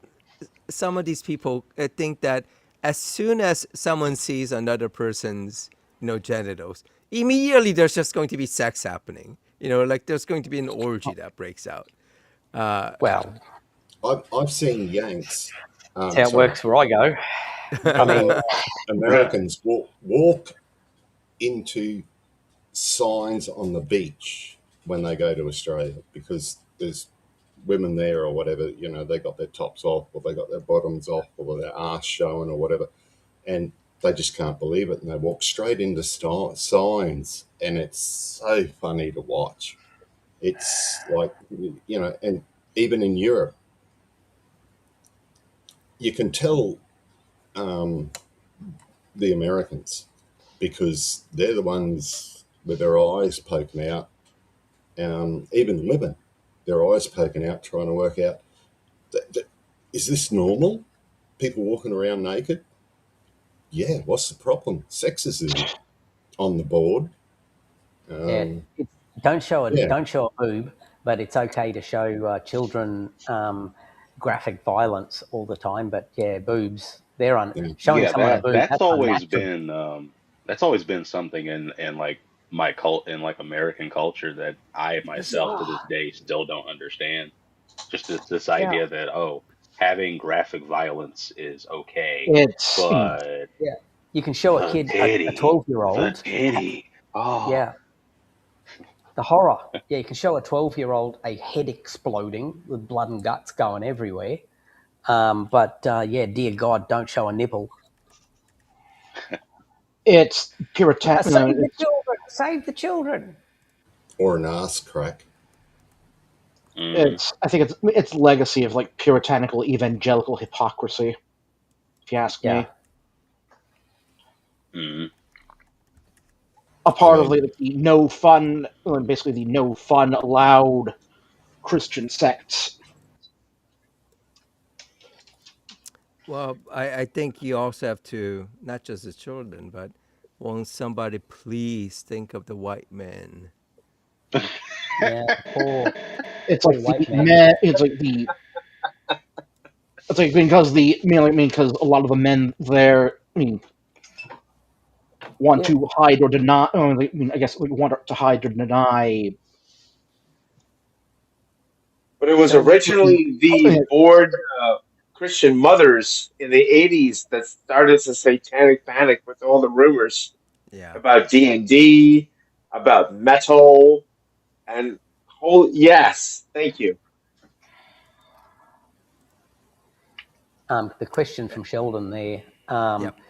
S1: some of these people think that as soon as someone sees another person's, genitals, immediately there's just going to be sex happening. like there's going to be an orgy that breaks out.
S3: Well,
S2: I've seen Yanks,
S3: that's how it
S2: sorry,
S3: works where I go. I mean,
S2: Americans walk into signs on the beach when they go to Australia because there's women there or whatever, they got their tops off or they got their bottoms off or their arse showing or whatever. And they just can't believe it. And they walk straight into signs. And it's so funny to watch. It's like, and even in Europe, you can tell the Americans because they're the ones with their eyes poking out, even women, their eyes poking out, trying to work out, is this normal? People walking around naked? Yeah, what's the problem? Sexism on the board.
S3: yeah, it's,
S2: Yeah,
S3: don't show a boob, but it's okay to show children graphic violence all the time. But yeah, boobs,
S2: yeah,
S3: showing
S13: Yeah,
S3: someone a
S13: that
S3: boob,
S13: that's
S3: that's
S13: always
S3: unnatural.
S13: been that's always been something in like my cult in like American culture that I myself to this
S3: Bizarre.
S13: day still don't understand. Just this
S3: Yeah,
S13: idea that having graphic violence is okay,
S4: It's
S13: but
S3: yeah. You can show a
S13: the
S3: kid a
S13: titty,
S3: 12-year-old.
S13: the titty. Oh,
S3: Yeah, the horror. Yeah, you can show a 12-year-old a head exploding with blood and guts going everywhere. But yeah, dear God, don't show a nipple.
S4: it's puritan.
S3: Save the children! Save the children!
S2: or an ass crack.
S13: mm,
S4: It's I think it's legacy of like puritanical evangelical hypocrisy, if you ask
S3: Yeah.
S4: me.
S13: mm.
S4: A
S2: I
S4: part of
S2: mean,
S4: like the no fun, basically the no fun allowed Christian sects.
S1: Well, I think you also have to, not just the children, but won't somebody please think of the white men?
S3: Yeah,
S4: It's
S3: poor
S4: like
S3: white
S4: the
S3: man.
S4: men. It's like because because a lot of the men there, want
S3: Yeah,
S4: to hide or deny. I guess like, want to hide or deny.
S6: But it was
S3: showing.
S6: originally the bored Christian mothers in the '80s that started the satanic panic with all the rumors
S1: Yeah.
S6: about D&D, about metal, and whole. Yes, thank you.
S3: The question from Sheldon there. Um,
S1: Yep.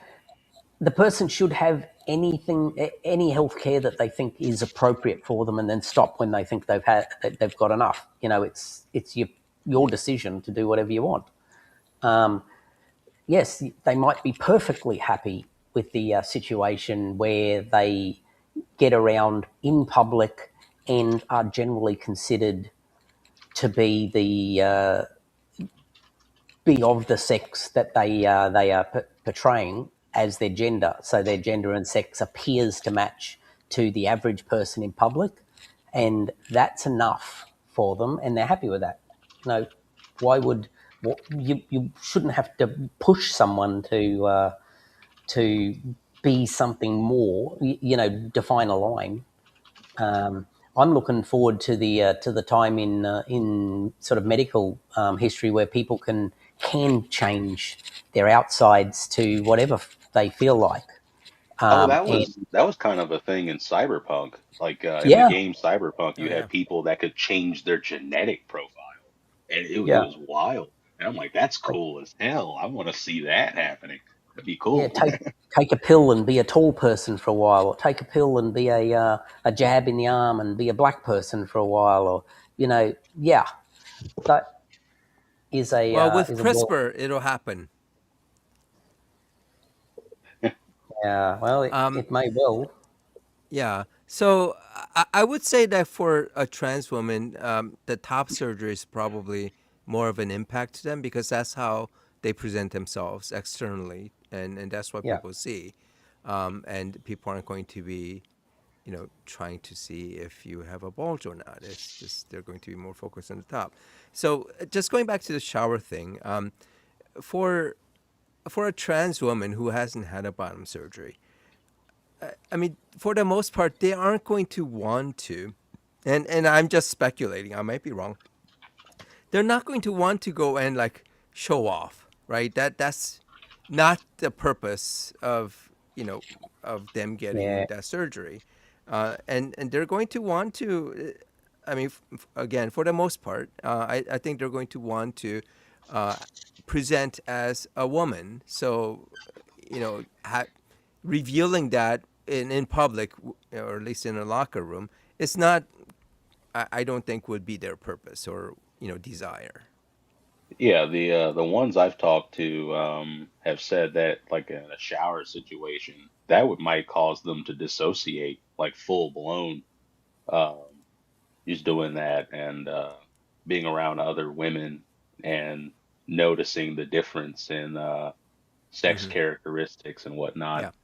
S3: the person should have any health care that they think is appropriate for them, and then stop when they think they've got enough. It's your decision to do whatever you want. Yes, they might be perfectly happy with the situation where they get around in public and are generally considered to be of the sex that they are portraying as their gender. So their gender and sex appears to match to the average person in public, and that's enough for them, and they're happy with that. Why would you shouldn't have to push someone to be something more. Define a line. I'm looking forward to the time in sort of medical history where people can change their outsides to whatever they feel like.
S13: Oh,
S3: And
S13: that was kind of a thing in Cyberpunk. Like in the
S3: yeah,
S13: game Cyberpunk,
S1: Oh
S13: you
S1: yeah.
S13: had people that could change their genetic profile, and it
S3: yeah,
S13: was wild. And I'm like, that's cool as hell. I want to see that happening. That'd be
S3: yeah.
S13: cool.
S3: Take a pill and be a tall person for a while, or take a pill and be a jab in the arm and be a black person for a while, or yeah, that
S1: Well, with
S3: is a world.
S1: CRISPR, it'll happen.
S3: Yeah, well,
S1: Um,
S3: it may well.
S1: yeah. So I would say that for a trans woman, the top surgery is probably more of an impact to them because that's how they present themselves externally, and that's what
S3: Yeah.
S1: people see. And people aren't going to be, trying to see if you have a bulge or not. It's just they're going to be more focused on the top. So just going back to the shower thing, for for a trans woman who hasn't had a bottom surgery, I mean, for the most part, they aren't going to want to and I'm just speculating. I might be wrong. They're not going to want to go and like show off, right? That's not the purpose of of them
S3: Yeah.
S1: getting that surgery, and they're going to want to. I mean, again, for the most part, I think they're going to want to uh, present as a woman. So, revealing that in public, or at least in a locker room, it's not. I don't think would be their purpose or desire.
S13: Yeah, the ones I've talked to have said that like in a shower situation, that would might cause them to dissociate, like full blown, um, just doing that and being around other women and noticing the difference in sex
S1: Hmm.
S13: characteristics and whatnot.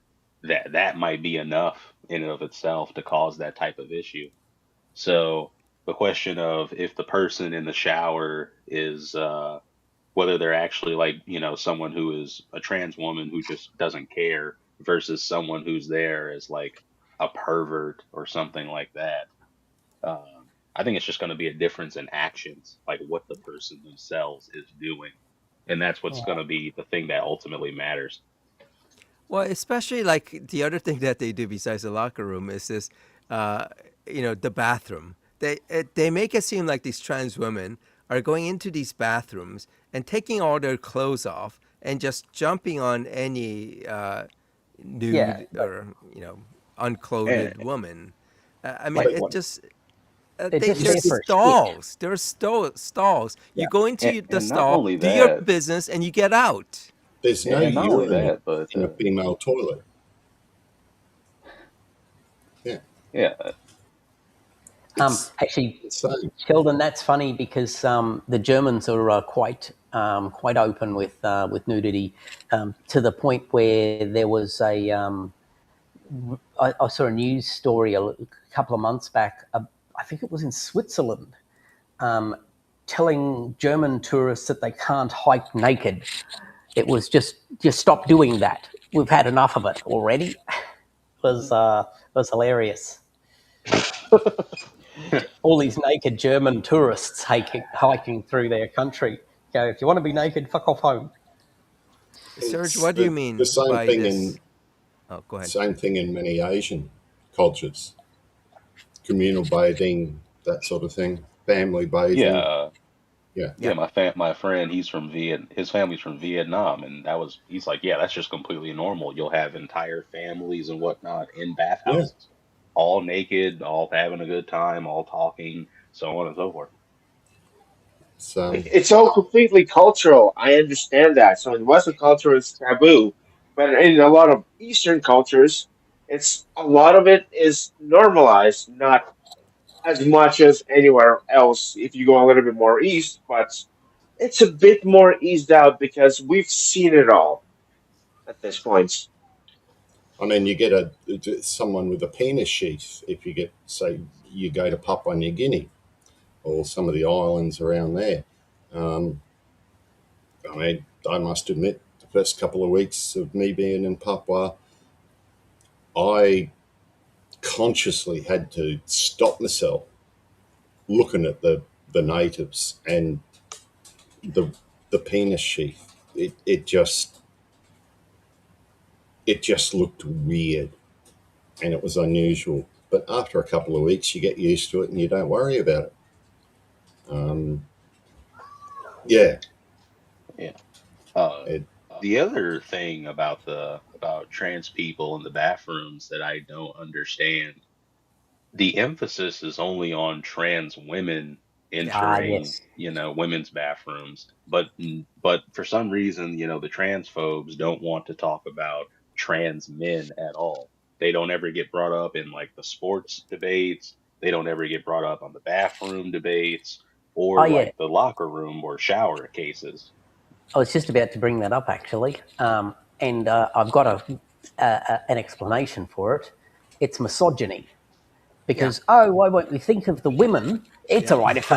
S1: Yeah.
S13: That might be enough in and of itself to cause that type of issue. So the question of if the person in the shower is whether they're actually like someone who is a trans woman who just doesn't care versus someone who's there as like a pervert or something like that. I think it's just going to be a difference in actions, like what the person themselves is doing, and that's what's going to be the thing that ultimately matters.
S1: Well, especially like the other thing that they do besides the locker room is this, uh, the bathroom. They make it seem like these trans women are going into these bathrooms and taking all their clothes off and just jumping on any
S3: Yeah.
S1: nude or
S13: And
S1: unclothed woman. I mean,
S3: Like
S1: it
S13: what?
S1: just
S3: they're just there
S1: there's
S3: for a shit.
S1: stalls. There's stalls.
S3: Yeah.
S1: You go into the
S13: And not
S1: stall,
S13: only
S1: do your
S13: that,
S1: business, and you get out.
S2: There's no
S13: and not only
S2: urine
S13: that, but
S2: in a female toilet. Yeah,
S13: yeah,
S2: it's
S3: Actually,
S2: insane.
S3: Sheldon, that's funny because the Germans are quite open with nudity, to the point where there was I saw a news story a couple of months back. I think it was in Switzerland, um, telling German tourists that they can't hike naked. It was just stop doing that. We've had enough of it already. Was hilarious. All these naked German tourists hiking through their country. Go, if you want to be naked, fuck off home.
S1: Serge,
S2: It's
S1: what do you
S2: the
S1: mean
S2: same
S1: by
S2: thing
S1: this?
S2: in
S1: Oh, go ahead.
S2: many Asian cultures. Communal bathing, that sort of thing. Family bathing.
S13: yeah.
S2: Yeah,
S13: Yeah,
S1: Yeah.
S13: my friend, he's from his family's from Vietnam, and he's like, yeah, that's just completely normal. You'll have entire families and whatnot in
S2: yeah.
S13: bathhouses, all naked, all having a good time, all talking, so on and so forth.
S2: So
S6: It's all completely cultural. I understand that. So in Western culture, it's taboo, but in a lot of Eastern cultures, it's a lot of it is normalized, not as much as anywhere else. If you go a little bit more east, but it's a bit more eased out because we've seen it all at this point.
S2: I mean, you get someone with a penis sheath if you get, say, you go to Papua New Guinea or some of the islands around there. Um, I mean, I must admit, the first couple of weeks of me being in Papua, I consciously had to stop myself looking at the natives and the the penis sheath. It just looked weird and it was unusual. But after a couple of weeks, you get used to it and you don't worry about it. Um, yeah,
S13: Yeah. Uh,
S2: it,
S13: the other thing about the about trans people in the bathrooms that I don't understand, the emphasis is only on trans women
S1: Yeah.
S13: entering,
S3: Yes.
S13: women's bathrooms, but for some reason, the transphobes don't want to talk about trans men at all. They don't ever get brought up in like the sports debates. They don't ever get brought up on the bathroom debates
S3: Oh
S13: or
S3: yeah,
S13: like the locker room or shower cases.
S3: I was just about to bring that up actually, and I've got an explanation for it. It's misogyny.
S1: Yeah.
S3: Because why won't we think of the women? It's
S1: Yeah.
S3: all right if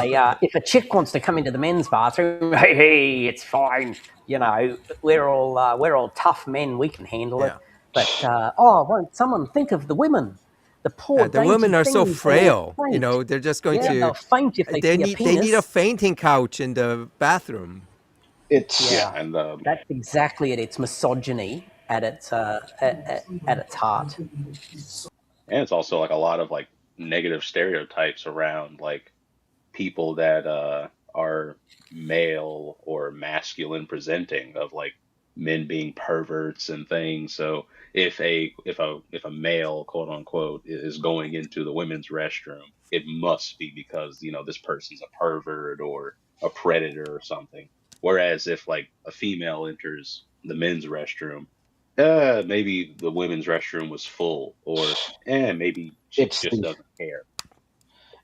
S3: a chick wants to come into the men's bathroom. Hey, it's fine. We're all tough men. We can handle it.
S1: Yeah.
S3: But won't someone think of the women? The poor
S1: The
S3: dainty
S1: women are so
S3: things, they will
S1: frail. You
S3: faint.
S1: know, they're just going
S3: Yeah,
S1: to.
S3: they'll faint if they see a
S1: They need a
S3: penis.
S1: fainting couch in the bathroom.
S4: It's
S3: Yeah,
S13: Yeah, and
S3: that's exactly it. It's misogyny at its heart.
S13: it's also like a lot of like negative stereotypes around like people that are male or masculine presenting of like men being perverts and things. So if a male quote unquote is going into the women's restroom, it must be because this person's a pervert or a predator or something. Whereas if like a female enters the men's restroom, maybe the women's restroom was full, or maybe she
S4: it's
S13: just
S4: the
S13: doesn't care.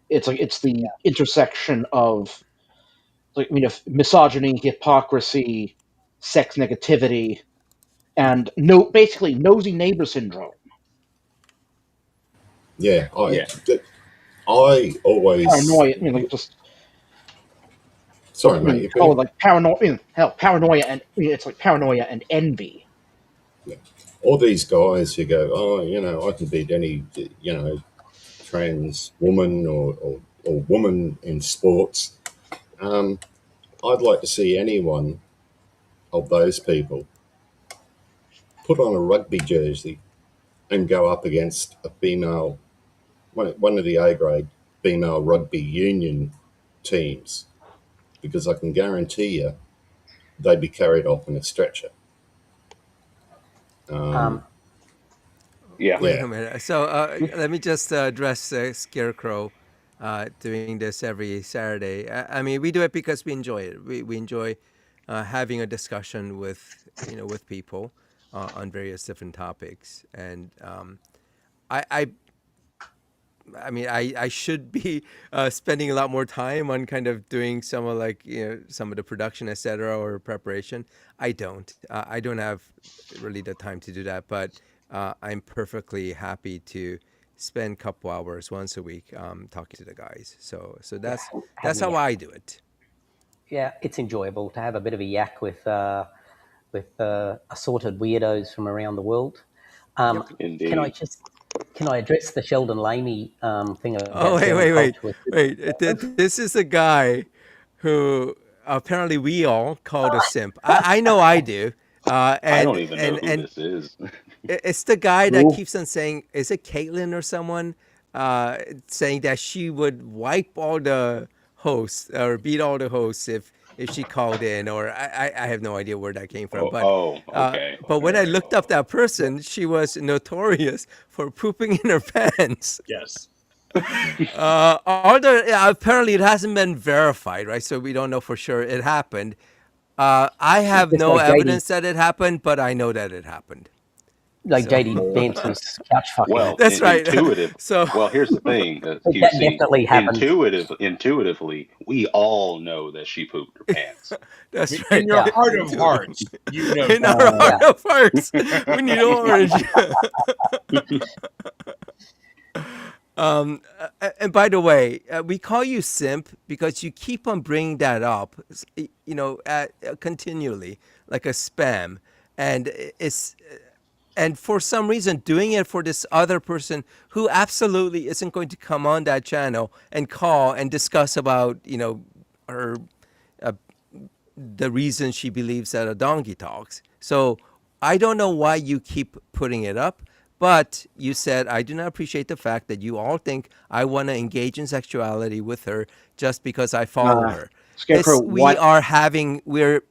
S4: it's the intersection of, like, I mean, if misogyny, hypocrisy, sex negativity, and basically nosy neighbor syndrome.
S2: Yeah,
S13: Yeah.
S2: I always.
S4: Paranoia, like just,
S2: Sorry, mate.
S4: you
S2: You
S4: call it
S2: finished?
S4: like paranoia, hell, paranoia, and it's like paranoia and envy.
S2: Yeah. All these guys who go, oh, I can beat any, trans woman or woman in sports. Um, I'd like to see anyone of those people put on a rugby jersey and go up against a female, one of the A grade female rugby union teams, because I can guarantee you they'd be carried off in a stretcher.
S3: Um,
S13: Yeah.
S1: Wait
S2: Yeah,
S1: a minute. So let me just address Scarecrow doing this every Saturday. I mean, we do it because we enjoy it. We enjoy having a discussion with people on various different topics. And I I mean, I should be spending a lot more time on kind of doing some of some of the production, etc., or preparation. I don't. I don't have really the time to do that, but I'm perfectly happy to spend a couple hours once a week talking to the guys. So
S3: yeah,
S1: that's
S3: having a
S1: how
S3: yak.
S1: I do it.
S3: Yeah, it's enjoyable to have a bit of a yak with assorted weirdos from around the world. Um,
S1: Yep.
S3: can I
S13: Indeed.
S3: just can I address the Sheldon Lamey thing
S1: Oh,
S3: about German culture with
S1: This is a guy who apparently we all called a simp. I know I do.
S13: I don't even know who
S1: And
S13: this is.
S1: it's the guy that
S4: Who?
S1: keeps on saying, is it Caitlin or someone, saying that she would wipe all the hosts or beat all the hosts if she called in, or I have no idea where that came from.
S13: Oh, oh, okay.
S1: But when I looked up that person, she was notorious for pooping in her pants.
S5: Yes.
S1: Although apparently it hasn't been verified, right? So we don't know for sure it happened. I have
S3: just
S1: no evidence that it happened, but I know that it happened.
S3: like
S1: So
S3: JD Vance's couch fucking.
S13: Well,
S1: that's right.
S13: intuitive.
S1: So
S13: Well, here's the thing,
S3: That
S13: QC.
S3: definitely happened.
S13: Intuitively, we all know that she pooped her pants.
S1: that's
S5: In
S1: right.
S5: your
S3: Yeah,
S5: heart of hearts, you know
S1: In our
S3: yeah.
S1: heart of hearts, we need orange. And by the way, we call you simp because you keep on bringing that up, continually, like a spam, and and for some reason doing it for this other person who absolutely isn't going to come on that channel and call and discuss about her the reason she believes that a donkey talks. So I don't know why you keep putting it up, but you said, I do not appreciate the fact that you all think I want to engage in sexuality with her just because I follow her.
S4: Scarecrow, what?
S1: We're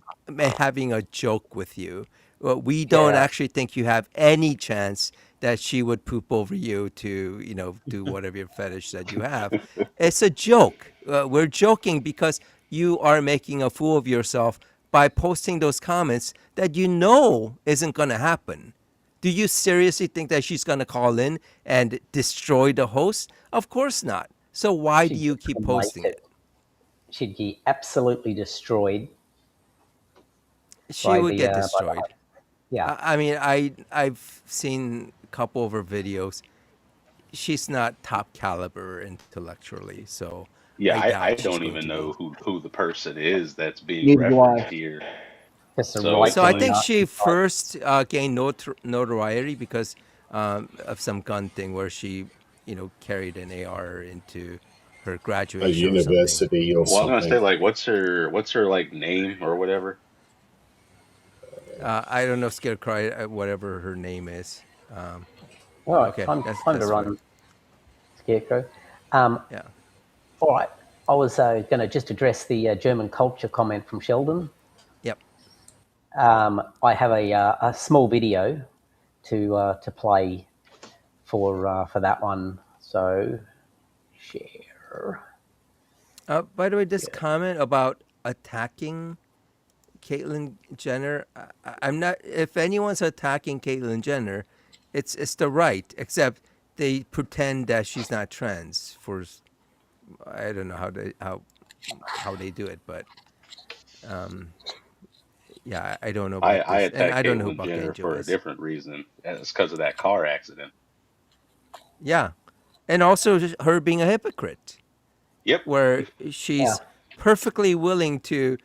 S1: having a joke with you. We don't
S3: Yeah,
S1: actually think you have any chance that she would poop over you to, do whatever your fetish that you have. It's a joke. We're joking because you are making a fool of yourself by posting those comments that you know isn't going to happen. Do you seriously think that she's going to call in and destroy the host? Of course not. So why do
S3: she'd
S1: you
S3: get
S1: keep posting
S3: cremated.
S1: it?
S3: She'd be absolutely destroyed
S1: She
S3: by
S1: would
S3: the
S1: get
S3: by the.
S1: destroyed.
S3: Yeah,
S1: I mean, I've seen a couple of her videos. She's not top caliber intellectually, so
S13: Yeah,
S1: I
S13: I
S1: doubt she's
S13: don't
S1: going
S13: even
S1: to
S13: know
S1: be.
S13: who the person is that's being
S4: Neither do
S13: referenced
S4: I.
S13: here.
S3: just a
S13: So
S3: right
S1: So
S13: it's
S1: I
S3: wing
S13: like,
S1: think she
S3: Nazi type.
S1: first gained notoriety because of some gun thing where she, carried an AR into her
S2: A
S1: graduation or something.
S2: university or
S13: Well, I was gonna say
S2: something.
S13: like, what's her like name or whatever?
S1: I don't know, Scarecrow, whatever her name is.
S3: All right,
S1: Okay,
S3: time to
S1: that's right.
S3: run Scarecrow. Um,
S1: Yeah.
S3: all right, I was going to just address the German culture comment from Sheldon.
S1: Yep.
S3: I have a small video to play for that one. So share.
S1: By the way, this comment about attacking Caitlyn Jenner, I'm not. If anyone's attacking Caitlyn Jenner, it's the right. Except they pretend that she's not trans. I don't know how they do it, but yeah, I don't know about
S13: I
S1: this, and
S13: attacked
S1: I don't know who
S13: Caitlyn
S1: Buck
S13: Jenner
S1: Angel
S13: for a
S1: is.
S13: different reason. And it's because of that car accident.
S1: Yeah, and also just her being a hypocrite,
S13: Yep.
S1: where
S3: Yeah,
S1: she's perfectly willing to,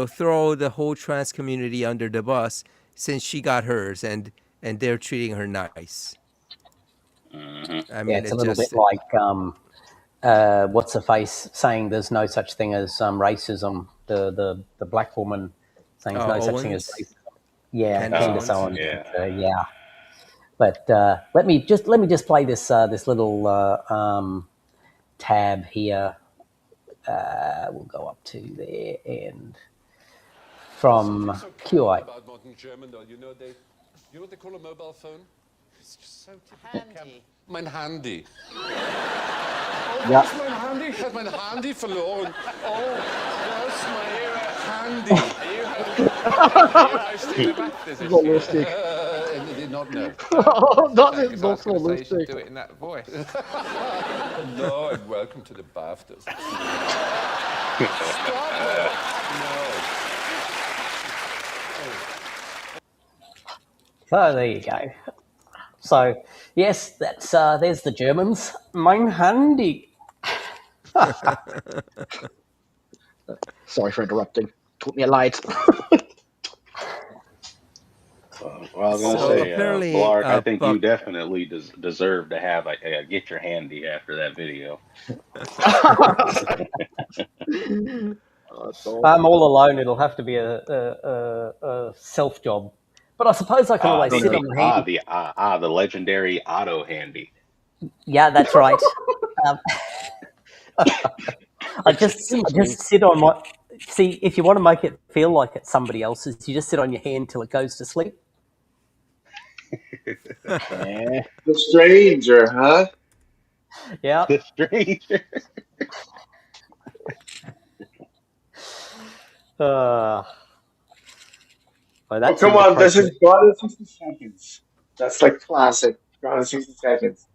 S1: throw the whole trans community under the bus since she got hers, and they're treating her nice.
S13: Hmm.
S1: I
S3: yeah,
S1: mean,
S3: it's
S1: it
S3: a little bit
S1: just
S3: like what's the face saying there's no such thing as racism. The black woman saying there's no such thing as
S1: Owens,
S3: racism. Yeah,
S1: Candace
S3: Candace
S1: Owens.
S3: Owens.
S13: Yeah.
S3: Yeah, but let me just play this little tab here. We'll go up to there and from QI.
S9: About modern German, though, what they call a mobile phone? It's just so typical. Handy. Mein Handy. Oh,
S3: Yeah.
S9: wo ist mein Handy? Ich habe mein Handy verloren. Oh, that's my Handy. I stick it back. There's
S4: This is all lustig.
S9: and you did not know.
S4: That
S9: Thank
S4: is
S9: you. I was
S4: not
S9: going
S4: so
S9: to say you should
S4: lustig.
S9: do it in that voice. Hello and welcome to the BAFTAs. Stop it!
S3: So there you go. So yes, that's there's the Germans. Mein Handy.
S4: Sorry for interrupting. Taught me a light.
S13: Well, I was gonna
S1: So
S13: say,
S1: apparently,
S13: Blark, I think you
S1: Buck.
S13: definitely deserve to have a get your handy after that video.
S3: I'm all alone. It'll have to be a self job. But I suppose I can
S13: Ah,
S3: always
S13: the
S3: sit on
S13: the
S3: my
S13: ah
S3: hand.
S13: the ah, ah the legendary auto handy.
S3: Yeah, that's right. Um, I just sit on my. See, if you want to make it feel like it's somebody else's, you just sit on your hand till it goes to sleep.
S4: Eh.
S6: The stranger, huh?
S3: Yeah.
S13: The stranger.
S3: Well,
S6: Oh,
S3: that
S6: come
S3: seemed
S6: on. This is
S3: appropriate.
S6: Gone in 60 Seconds. That's like classic. Gone in 60 Seconds.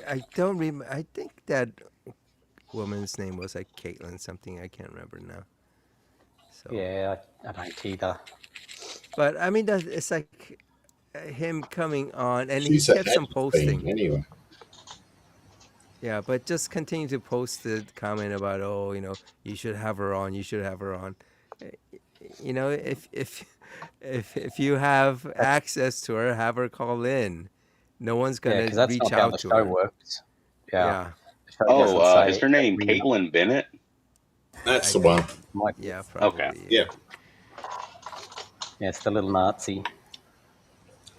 S1: I don't remember. I think that woman's name was like Caitlin something. I can't remember now. So,
S3: Yeah, I don't either.
S1: but I mean, it's like him coming on, and he
S2: She's a
S1: kept on
S2: has been
S1: posting.
S2: anyway.
S1: Yeah, but just continue to post the comment about, oh, you should have her on. You should have her on. Eh, if if you have
S3: That's
S1: access to her, have her call in. No one's
S3: yeah,
S1: gonna
S3: because that's
S1: reach
S3: not how
S1: out
S3: the
S1: to
S3: show
S1: her.
S3: works. Yeah,
S1: Yeah,
S3: the show
S13: Oh,
S3: doesn't
S13: is
S3: say
S13: her name
S3: every.
S13: Caitlin Bennett?
S2: That's
S1: I
S2: the one.
S3: Might be.
S1: yeah
S13: Okay.
S1: probably
S2: Yeah.
S3: Yeah, it's the little Nazi.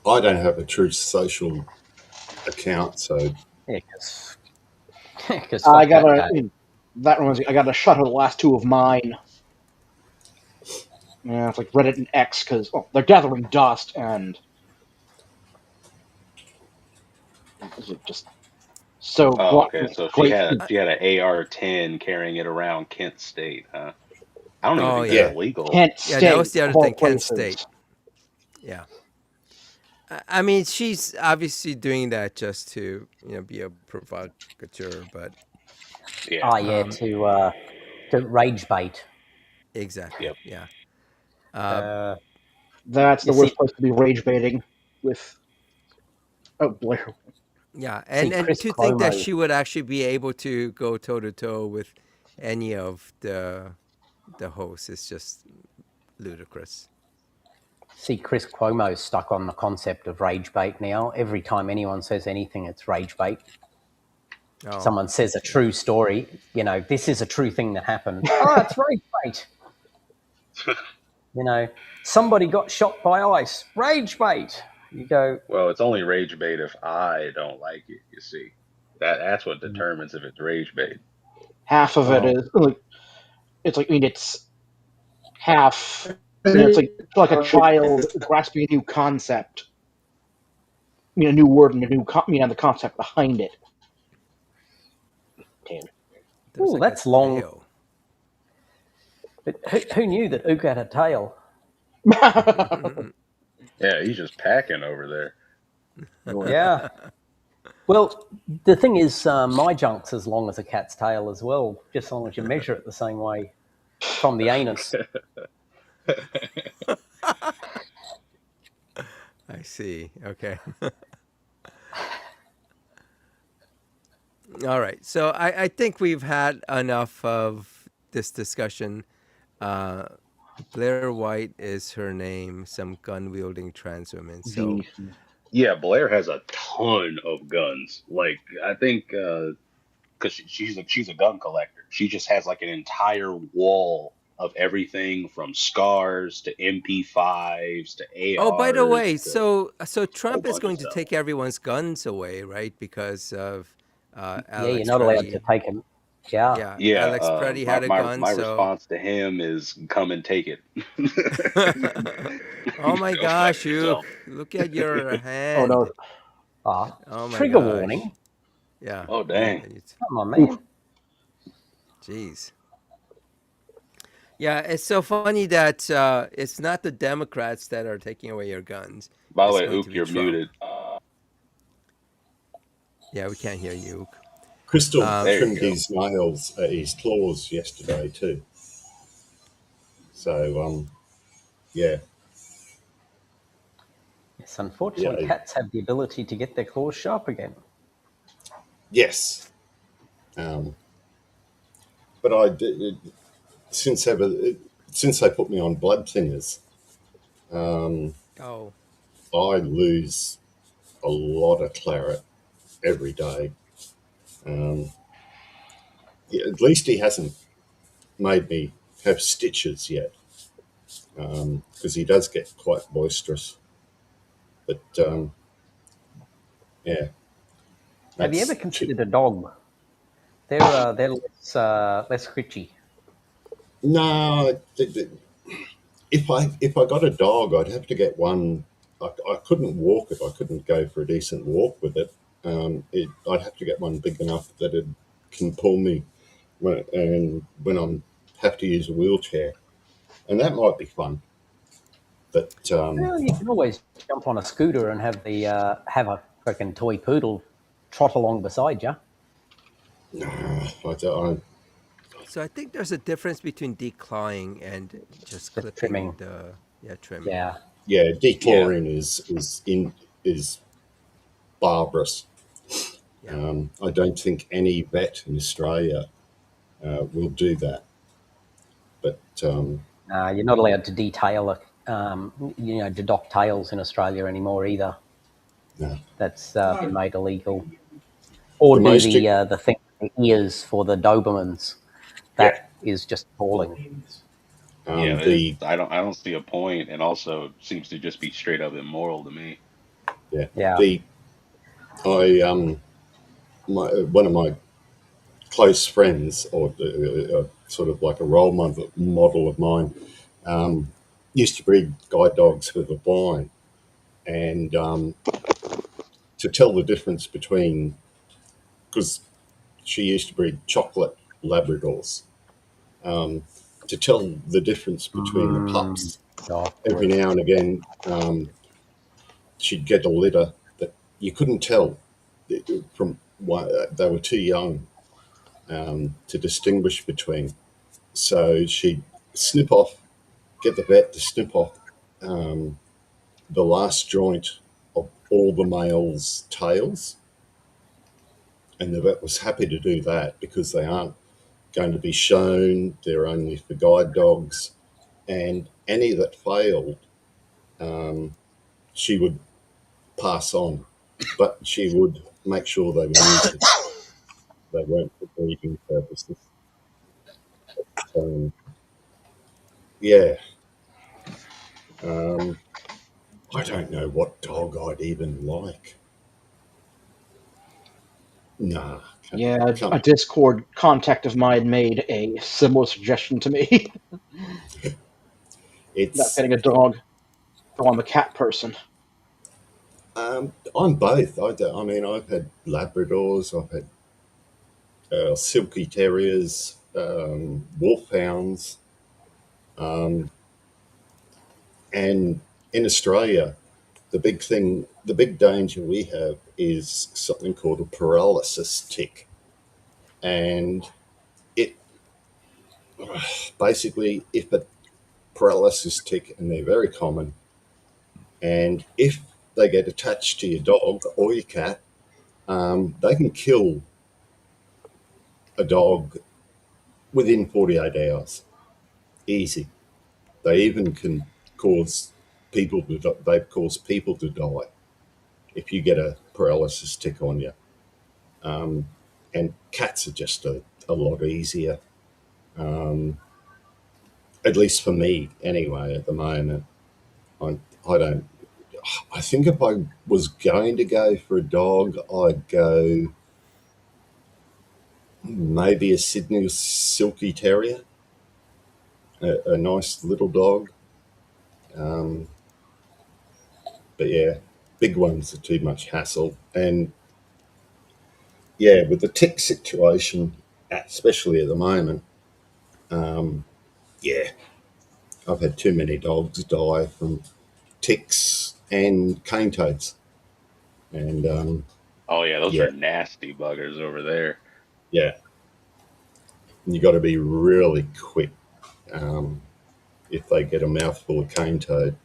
S2: I don't have a true social account, so
S3: Yeah, because
S4: I
S3: fuck that
S4: gotta.
S3: guy.
S4: That reminds me. I gotta shut out the last two of mine. Yeah, it's like Reddit and X because they're gathering dust and this is just so
S13: Oh, okay. So she
S4: great.
S13: had an AR-10 carrying it around Kent State, huh? I don't even
S1: Oh
S13: think that's
S2: yeah.
S1: yeah,
S13: legal.
S4: Kent
S1: yeah. That was
S4: State
S1: the other
S4: of all
S1: thing. Kent State.
S4: places.
S1: Yeah. I mean, she's obviously doing that just to be a provocateur, but
S13: Yeah.
S3: Oh yeah,
S1: um,
S3: to rage bait.
S1: exactly,
S13: Yep.
S1: yeah.
S3: Uh,
S4: That's
S3: you
S4: the worst
S3: see,
S4: place to be rage baiting with. Oh, Blair.
S1: Yeah,
S3: see
S1: and
S3: Chris
S1: to think that
S3: Cuomo.
S1: she would actually be able to go toe to toe with any of the hosts is just ludicrous.
S3: See, Chris Cuomo's stuck on the concept of rage bait now. Every time anyone says anything, it's rage bait.
S1: Oh,
S3: Someone says a true story, this is a true thing that happened. Oh, it's rage bait. Somebody got shot by ice. Rage bait. You go,
S13: Well, it's only rage bait if I don't like it. You see, that's what determines if it's rage bait.
S4: Half of it
S3: oh,
S4: is like it's half. It's like a child grasping a new concept, a new word and the concept behind it. Damn.
S1: there's like
S3: that's
S1: a
S3: long.
S1: tail.
S3: But who knew that Ook had a tail?
S13: Yeah, he's just packing over there.
S3: Yeah. Well, the thing is, my junk's as long as a cat's tail as well, just as long as you measure it the same way from the anus.
S1: I see. Okay. All right. So I think we've had enough of this discussion. Uh, Blair White is her name, some gun wielding trans women. So
S4: Genius.
S13: Yeah, Blair has a ton of guns. Like I think because she's a gun collector. She just has like an entire wall of everything from scars to MP5s to
S1: oh, by the
S13: ARs
S1: way,
S13: to
S1: so
S13: a whole
S1: Trump is
S13: bunch of
S1: going to
S13: stuff.
S1: take everyone's guns away, right? Because of
S3: Yeah, you're
S1: Alex
S3: not allowed to
S1: Preddy.
S3: take him. Yeah.
S1: Yeah,
S13: Yeah,
S1: Alex Preddy
S13: my,
S1: had a
S13: my
S1: gun,
S13: my
S1: so.
S13: response to him is come and take it.
S1: Oh my
S13: Go fight
S1: gosh,
S13: it
S1: you
S13: yourself.
S1: look at your
S3: Oh,
S1: hand.
S3: no.
S1: Oh my
S3: Trigger
S1: gosh.
S3: warning.
S1: Yeah.
S13: Oh dang.
S3: Come on,
S4: Oof.
S3: man.
S1: Jeez. Yeah, it's so funny that it's not the Democrats that are taking away your guns.
S13: By the
S1: It's
S13: way,
S1: going to
S13: Ook,
S1: be
S13: you're
S1: Trump.
S13: muted.
S1: Yeah, we can't hear you.
S2: Crystal
S1: Um,
S13: There you
S2: trimmed
S13: go.
S2: his nails, his claws yesterday too. So yeah,
S3: Yes, unfortunately,
S2: yeah,
S3: cats have the ability to get their claws sharp again.
S2: yes. But I did since ever since they put me on blood thinners,
S1: oh,
S2: I lose a lot of claret every day. Um, yeah, at least he hasn't made me have stitches yet, because he does get quite boisterous. But yeah,
S3: Have you ever
S2: that's
S3: considered a dog? They're less scritchy.
S2: no. If I got a dog, I'd have to get one. I couldn't walk it. I couldn't go for a decent walk with it. I'd have to get one big enough that it can pull me when I'm have to use a wheelchair, and that might be fun. But
S3: Well, you can always jump on a scooter and have have a freaking toy poodle trot along beside you.
S2: I
S1: so I think there's a difference between declawing and just
S3: Just
S1: clipping
S3: trimming.
S1: the trimming.
S3: Yeah.
S2: yeah,
S13: Yeah.
S2: declawing is barbarous.
S1: Yeah.
S2: I don't think any vet in Australia will do that. But
S3: You're not allowed to detail to dock tails in Australia anymore either.
S2: no.
S3: That's been made illegal. Or
S2: The
S3: do
S2: most
S3: the thing with the ears for the Dobermans.
S2: yeah,
S3: That is just appalling.
S13: Yeah,
S2: the
S13: I don't see a point, and also seems to just be straight up immoral to me.
S2: yeah
S3: Yeah.
S2: the I one of my close friends, or sort of like a role model of mine, used to breed guide dogs for the blind, and to tell the difference between, because she used to breed chocolate Labradors, to tell the difference between the pups. Every
S3: Chocolate.
S2: now and again, she'd get a litter that you couldn't tell from why they were too young to distinguish between. So she'd snip off, get the vet to snip off the last joint of all the males' tails. And the vet was happy to do that because they aren't going to be shown, they're only for guide dogs. And any that failed, she would pass on, but she would make sure they were neutered. They weren't for breeding purposes. Um, yeah, I don't know what dog I'd even like. Nah,
S4: Yeah, a
S2: can't.
S4: Discord contact of mine made a similar suggestion to me about
S2: It's
S4: getting a dog. So I'm a cat person.
S2: I'm both. I mean, I've had Labradors, I've had Silky Terriers, Wolfhounds, and in Australia, the big danger we have is something called a paralysis tick, and it basically, if a paralysis tick, and they're very common, and if they get attached to your dog or your cat, they can kill a dog within 48 hours. Easy. They even can cause they've caused people to die if you get a paralysis tick on you. And cats are just a lot easier, at least for me anyway, at the moment. I don't, I think if I was going to go for a dog, I'd go maybe a Sydney Silky Terrier, a nice little dog. Um, but yeah, big ones are too much hassle. And yeah, with the tick situation, especially at the moment, yeah, I've had too many dogs die from ticks and cane toads. And
S13: Oh yeah, those
S2: yeah,
S13: are nasty buggers over there.
S2: yeah, you got to be really quick um, if they get a mouthful of cane toad.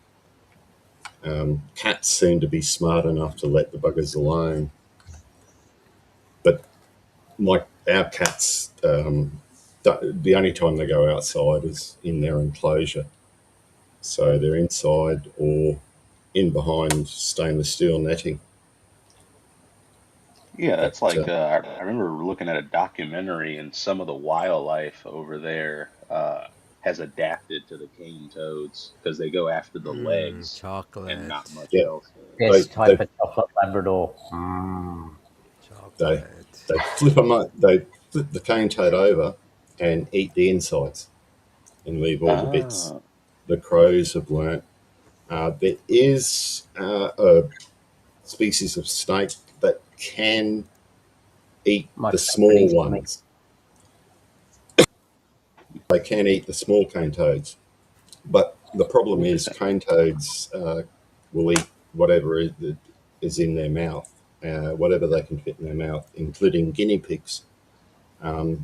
S2: Cats seem to be smart enough to let the buggers alone, but my our cats, the only time they go outside is in their enclosure. So they're inside or in behind stainless steel netting.
S13: Yeah,
S2: But
S13: that's like I remember looking at a documentary, and some of the wildlife over there has adapted to the cane toads because they go after the legs and not
S1: Chocolate.
S13: much
S2: yeah,
S13: else.
S2: they
S3: Best type
S2: they
S3: of chocolate Labrador. Mm.
S2: they
S1: Chocolate.
S2: they flip them up, they flip the cane toad over and eat the insides and leave all the bits.
S13: Ah,
S2: The crows have learnt. There is a species of snake that can eat
S3: My
S2: the
S3: favourite
S2: small
S3: Easter meat.
S2: ones. They can eat the small cane toads, but the problem is
S13: interesting.
S2: cane toads will eat whatever is in their mouth, whatever they can fit in their mouth, including guinea pigs.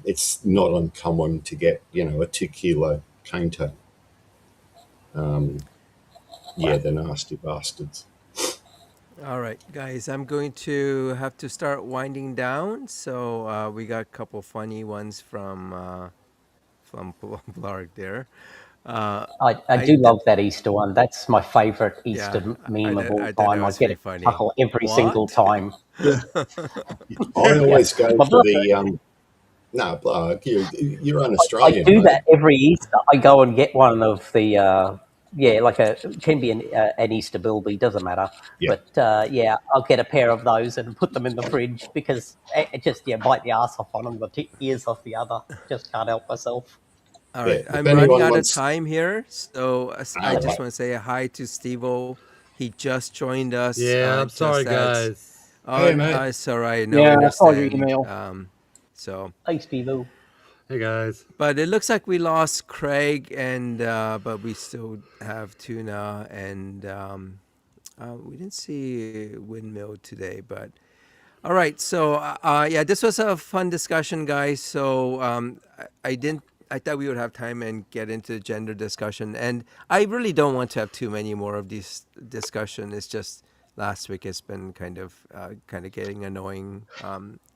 S2: It's not uncommon to get, a 2 kilo cane toad. Yeah,
S3: Wow.
S2: they're nasty bastards.
S1: All right, guys, I'm going to have to start winding down. So we got a couple funny ones from Blarg there. Uh,
S3: I
S1: I
S3: do
S1: d-
S3: love that Easter one. That's my favourite
S1: yeah,
S3: Easter meme of all
S1: I thought that
S3: time. I
S1: was
S3: get
S1: pretty
S3: a
S1: funny.
S3: chuckle every single
S1: What?
S3: time.
S2: I
S3: Yeah,
S2: always go
S3: my
S2: for
S3: brother.
S2: the no, Blarg, you're un
S3: I
S2: Australian,
S3: do that
S2: mate.
S3: every Easter. I go and get one of the yeah, like a can be an Easter bilby, doesn't matter.
S2: Yeah,
S3: But yeah, I'll get a pair of those and put them in the fridge because it just bite the ass off one and the ears off the other. Just can't help myself.
S1: All
S2: yeah.
S1: right,
S2: If
S1: I'm running
S2: anyone
S1: out of
S2: wants,
S1: time here, so I just
S2: okay,
S1: want to say hi to Steve-O. He just joined us.
S14: Yeah, I'm sorry,
S1: Just as
S14: guys.
S2: hey,
S1: oh,
S2: mate.
S1: it's all right. No, I
S4: Yeah, I saw your
S1: understand.
S4: email.
S1: So,
S3: Hey, Steve.
S14: Hey, guys.
S1: but it looks like we lost Craig, and but we still have Tuna, and we didn't see Windmill today, but all right. So yeah, this was a fun discussion, guys. So I didn't. I thought we would have time and get into gender discussion, and I really don't want to have too many more of these discussion. It's just last week it's been kind of getting annoying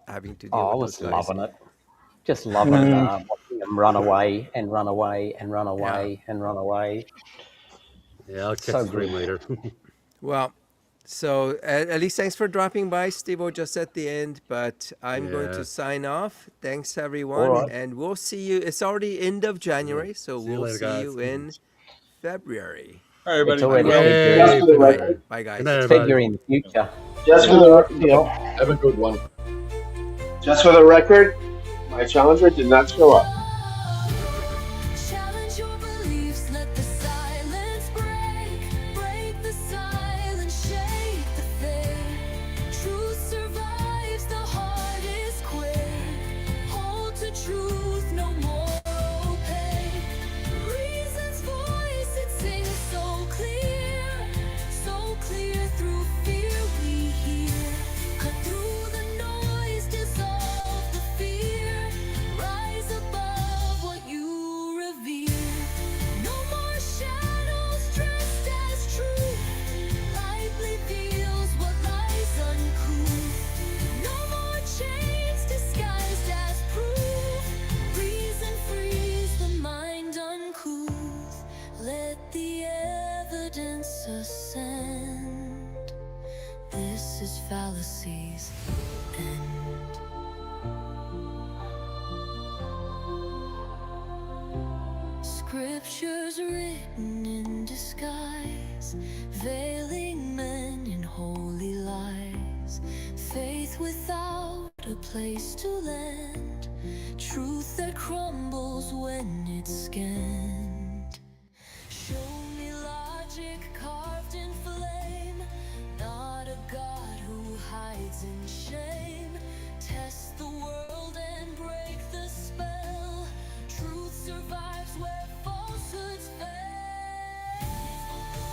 S1: having to deal
S3: Oh, I
S1: with those
S3: was
S1: guys.
S3: loving it. Just loving
S4: Mm,
S3: watching them run away and run away and run
S1: Yeah.
S3: away and run away.
S14: Yeah, I'll catch
S3: So
S14: the stream
S3: good.
S14: later.
S1: Well, so at least thanks for dropping by, Steve, just at the end. But I'm going
S14: Yeah.
S1: to sign off. Thanks,
S3: All
S1: everyone.
S3: right.
S1: And we'll see you. It's already end of
S14: Yeah.
S1: January, so
S14: See you
S1: we'll
S14: later,
S1: see
S14: guys.
S1: you in February.
S5: All right,
S3: It's
S5: everybody.
S1: Bye
S3: already
S1: bye.
S6: Just
S3: February.
S6: for
S5: Bye.
S6: the
S14: Yay,
S3: So
S6: record,
S14: February.
S1: Bye,
S14: Good night,
S1: guys.
S3: it's
S14: everybody.
S3: February in the future.
S6: just
S4: Good
S6: for the
S4: night.
S6: rec-
S4: See y'all.
S2: Have a good one.
S6: just for the record, my challenger did not show up.
S8: Challenge your beliefs, let the silence break. Break the silence, shake the faith. Truth survives the hardest quake. Hold to truth, no more opaque. Reason's voice, it sings so clear through fear we hear. Cut through the noise, dissolve the fear. Rise above what you revere. No more shadows dressed as truth. Light reveals what lies uncouth. No more chains disguised as proof. Reason frees the mind uncouth. Let the evidence ascend. This is fallacy's end. Scriptures written in disguise, veiling men in holy lies. Faith without a place to land, truth that crumbles when it's scanned. Show me logic carved in flame, not a God who hides in shame. Test the world and break the spell. Truth survives where falsehoods fail.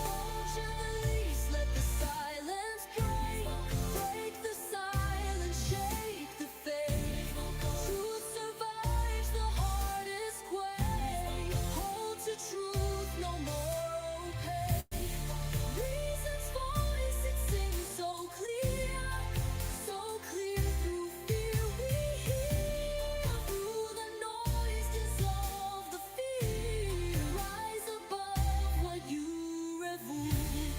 S8: Hold your release, let the silence break. Break the silence, shake the faith. Truth survives the hardest quake. Hold to truth, no more opaque. Reason's voice, it sings so clear through fear we hear. Through the noise, dissolve the fear. Rise above what you revere.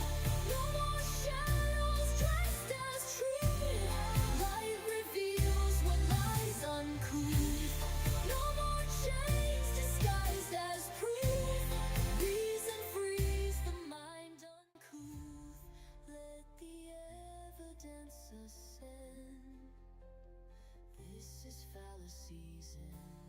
S8: No more shadows dressed as truth. Light reveals what lies uncouth. No more chains disguised as proof. Reason frees the mind uncouth. Let the evidence ascend. This is fallacy's end.